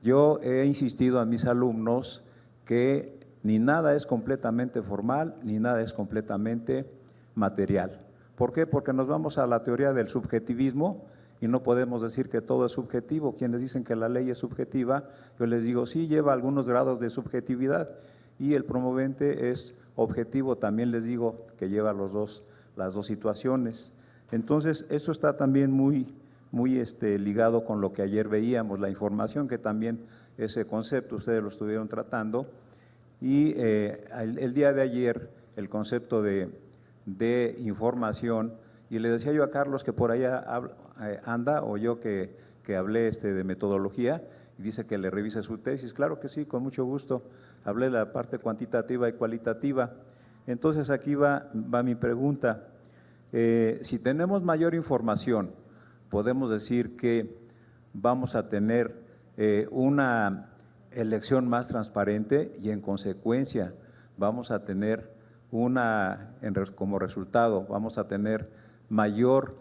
yo he insistido a mis alumnos que ni nada es completamente formal, ni nada es completamente material. ¿Por qué? Porque nos vamos a la teoría del subjetivismo y no podemos decir que todo es subjetivo. Quienes dicen que la ley es subjetiva, yo les digo, sí, lleva algunos grados de subjetividad, y el promovente es objetivo, también les digo que lleva las dos situaciones. Entonces, eso está también muy ligado con lo que ayer veíamos, la información, que también ese concepto ustedes lo estuvieron tratando, y el día de ayer el concepto de información, y le decía yo a Carlos que por allá anda, o yo que hablé de metodología, y dice que le revise su tesis. Claro que sí, con mucho gusto. Hablé de la parte cuantitativa y cualitativa. Entonces aquí va mi pregunta. Si tenemos mayor información, podemos decir que vamos a tener una elección más transparente, y en consecuencia vamos a tener como resultado, vamos a tener mayor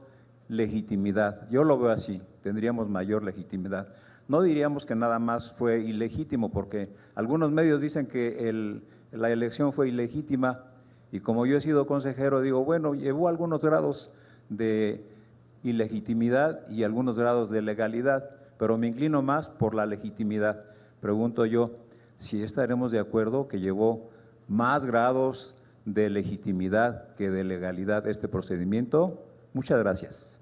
legitimidad. Yo lo veo así, tendríamos mayor legitimidad. No diríamos que nada más fue ilegítimo, porque algunos medios dicen que la elección fue ilegítima, y como yo he sido consejero, digo, bueno, llevó algunos grados de ilegitimidad y algunos grados de legalidad, pero me inclino más por la legitimidad. Pregunto yo si estaremos de acuerdo que llevó más grados de legitimidad que de legalidad este procedimiento. Muchas gracias.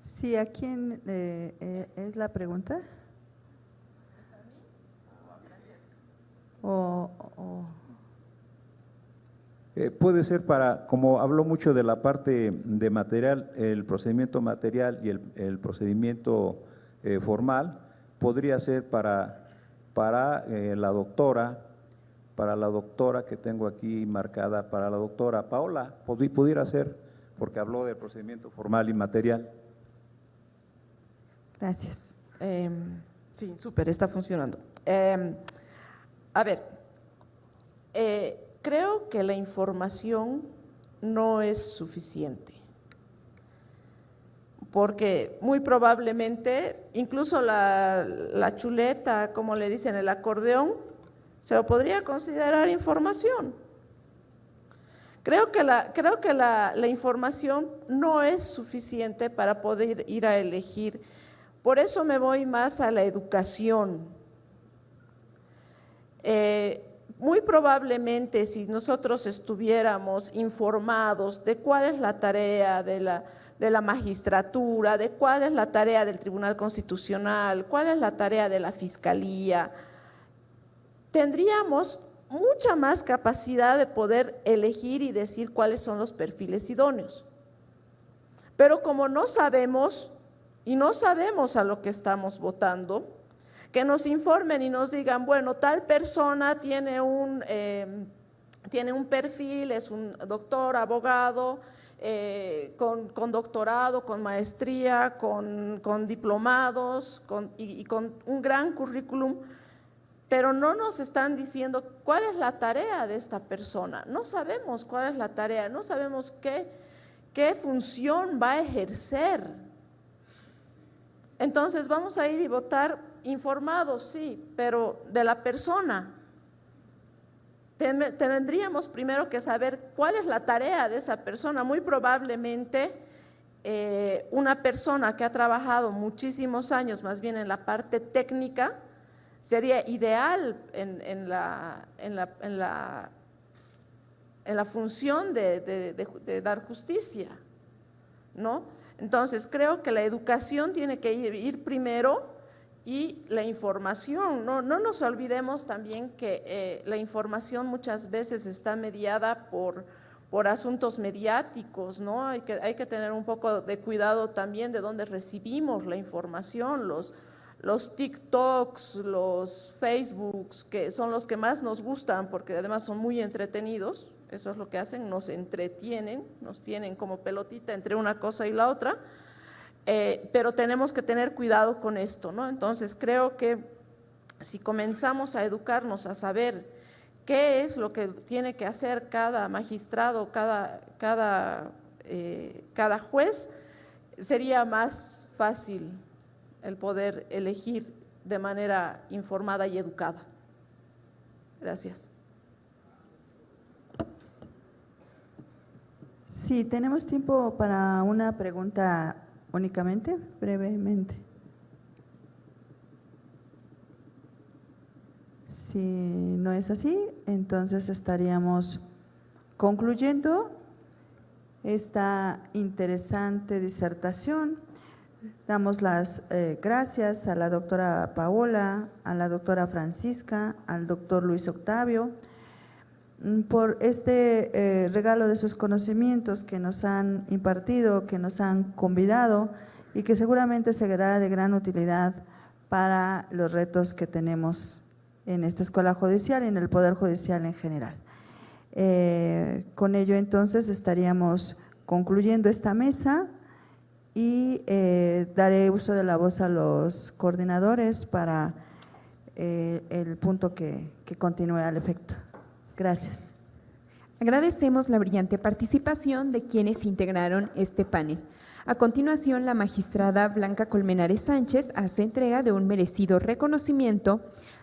Sí, ¿a quién es la pregunta? Puede ser como habló mucho de la parte de material, el procedimiento material y el procedimiento formal, podría ser para la doctora que tengo aquí marcada, para la doctora Paola, pudiera ser, porque habló del procedimiento formal y material. Gracias. Sí, súper, está funcionando. A ver, creo que la información no es suficiente, porque muy probablemente incluso la chuleta, como le dicen, el acordeón, se lo podría considerar información. Creo que la información no es suficiente para poder ir a elegir. Por eso me voy más a la educación. Muy probablemente, si nosotros estuviéramos informados de cuál es la tarea de la magistratura, de cuál es la tarea del Tribunal Constitucional, cuál es la tarea de la Fiscalía, tendríamos mucha más capacidad de poder elegir y decir cuáles son los perfiles idóneos. Pero como no sabemos, y no sabemos a lo que estamos votando, que nos informen y nos digan, bueno, tal persona tiene un perfil, es un doctor, abogado, con doctorado, con maestría, con diplomados y con un gran currículum. pero no nos están diciendo cuál es la tarea de esta persona. No sabemos cuál es la tarea, no sabemos qué función va a ejercer. Entonces vamos a ir y votar informados, sí, pero de la persona. Tendríamos primero que saber cuál es la tarea de esa persona. Muy probablemente una persona que ha trabajado muchísimos años, más bien en la parte técnica, sería ideal en la función de dar justicia, ¿no? Entonces creo que la educación tiene que ir primero y la información. No nos olvidemos también que la información muchas veces está mediada por asuntos mediáticos, ¿no? Hay que tener un poco de cuidado también de dónde recibimos la información, los TikToks, los Facebooks, que son los que más nos gustan porque además son muy entretenidos. Eso es lo que hacen, nos entretienen, nos tienen como pelotita entre una cosa y la otra, pero tenemos que tener cuidado con esto, ¿no? Entonces creo que si comenzamos a educarnos, a saber qué es lo que tiene que hacer cada magistrado, cada juez, sería más fácil el poder elegir de manera informada y educada. Gracias. Sí, tenemos tiempo para una pregunta únicamente, brevemente. Si no es así, entonces estaríamos concluyendo esta interesante disertación. Damos las gracias a la doctora Paola, a la doctora Francisca, al doctor Luis Octavio, por este regalo de sus conocimientos que nos han impartido, que nos han convidado y que seguramente será de gran utilidad para los retos que tenemos en esta escuela judicial y en el Poder Judicial en general. Con ello entonces estaríamos concluyendo esta mesa y daré uso de la voz a los coordinadores para el punto que continúe al efecto. Gracias. Agradecemos la brillante participación de quienes integraron este panel. A continuación, la magistrada Blanca Colmenares Sánchez hace entrega de un merecido reconocimiento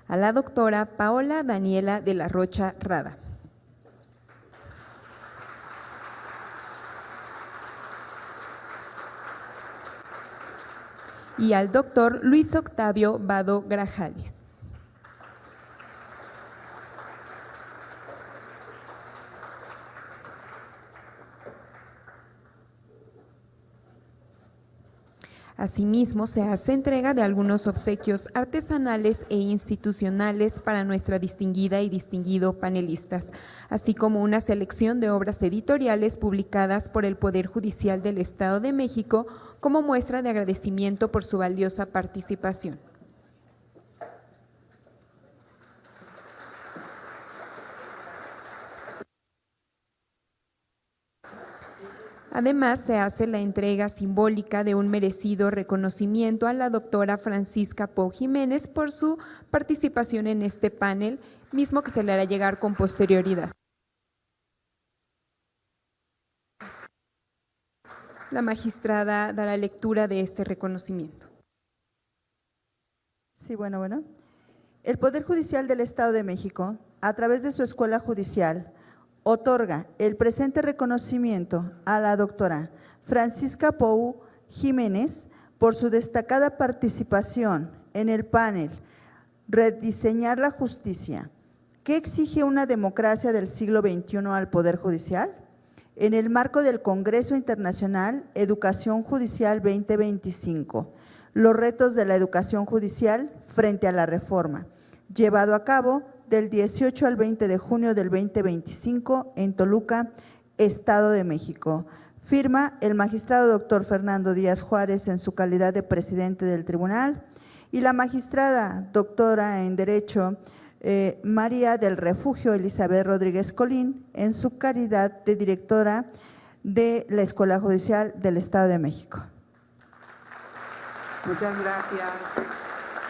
a la doctora Paola Daniela de la Rocha Rada. Y al doctor Luis Octavio Vado Grajales. Asimismo, se hace entrega de algunos obsequios artesanales e institucionales para nuestra distinguida y distinguido panelistas, así como una selección de obras editoriales publicadas por el Poder Judicial del Estado de México como muestra de agradecimiento por su valiosa participación. Además, se hace la entrega simbólica de un merecido reconocimiento a la doctora Francisca Pou Jiménez por su participación en este panel, mismo que se le hará llegar con posterioridad. La magistrada dará lectura de este reconocimiento. Sí, bueno. El Poder Judicial del Estado de México, a través de su Escuela Judicial, otorga el presente reconocimiento a la doctora Francisca Pou Jiménez por su destacada participación en el panel Rediseñar la Justicia. ¿Qué exige una democracia del siglo XXI al Poder Judicial? En el marco del Congreso Internacional Educación Judicial 2025, los retos de la educación judicial frente a la reforma, llevado a cabo del 18 al 20 de junio del 2025 en Toluca, Estado de México. Firma el magistrado doctor Fernando Díaz Juárez en su calidad de presidente del tribunal y la magistrada doctora en Derecho María del Refugio Elizabeth Rodríguez Colín en su calidad de directora de la Escuela Judicial del Estado de México. Muchas gracias.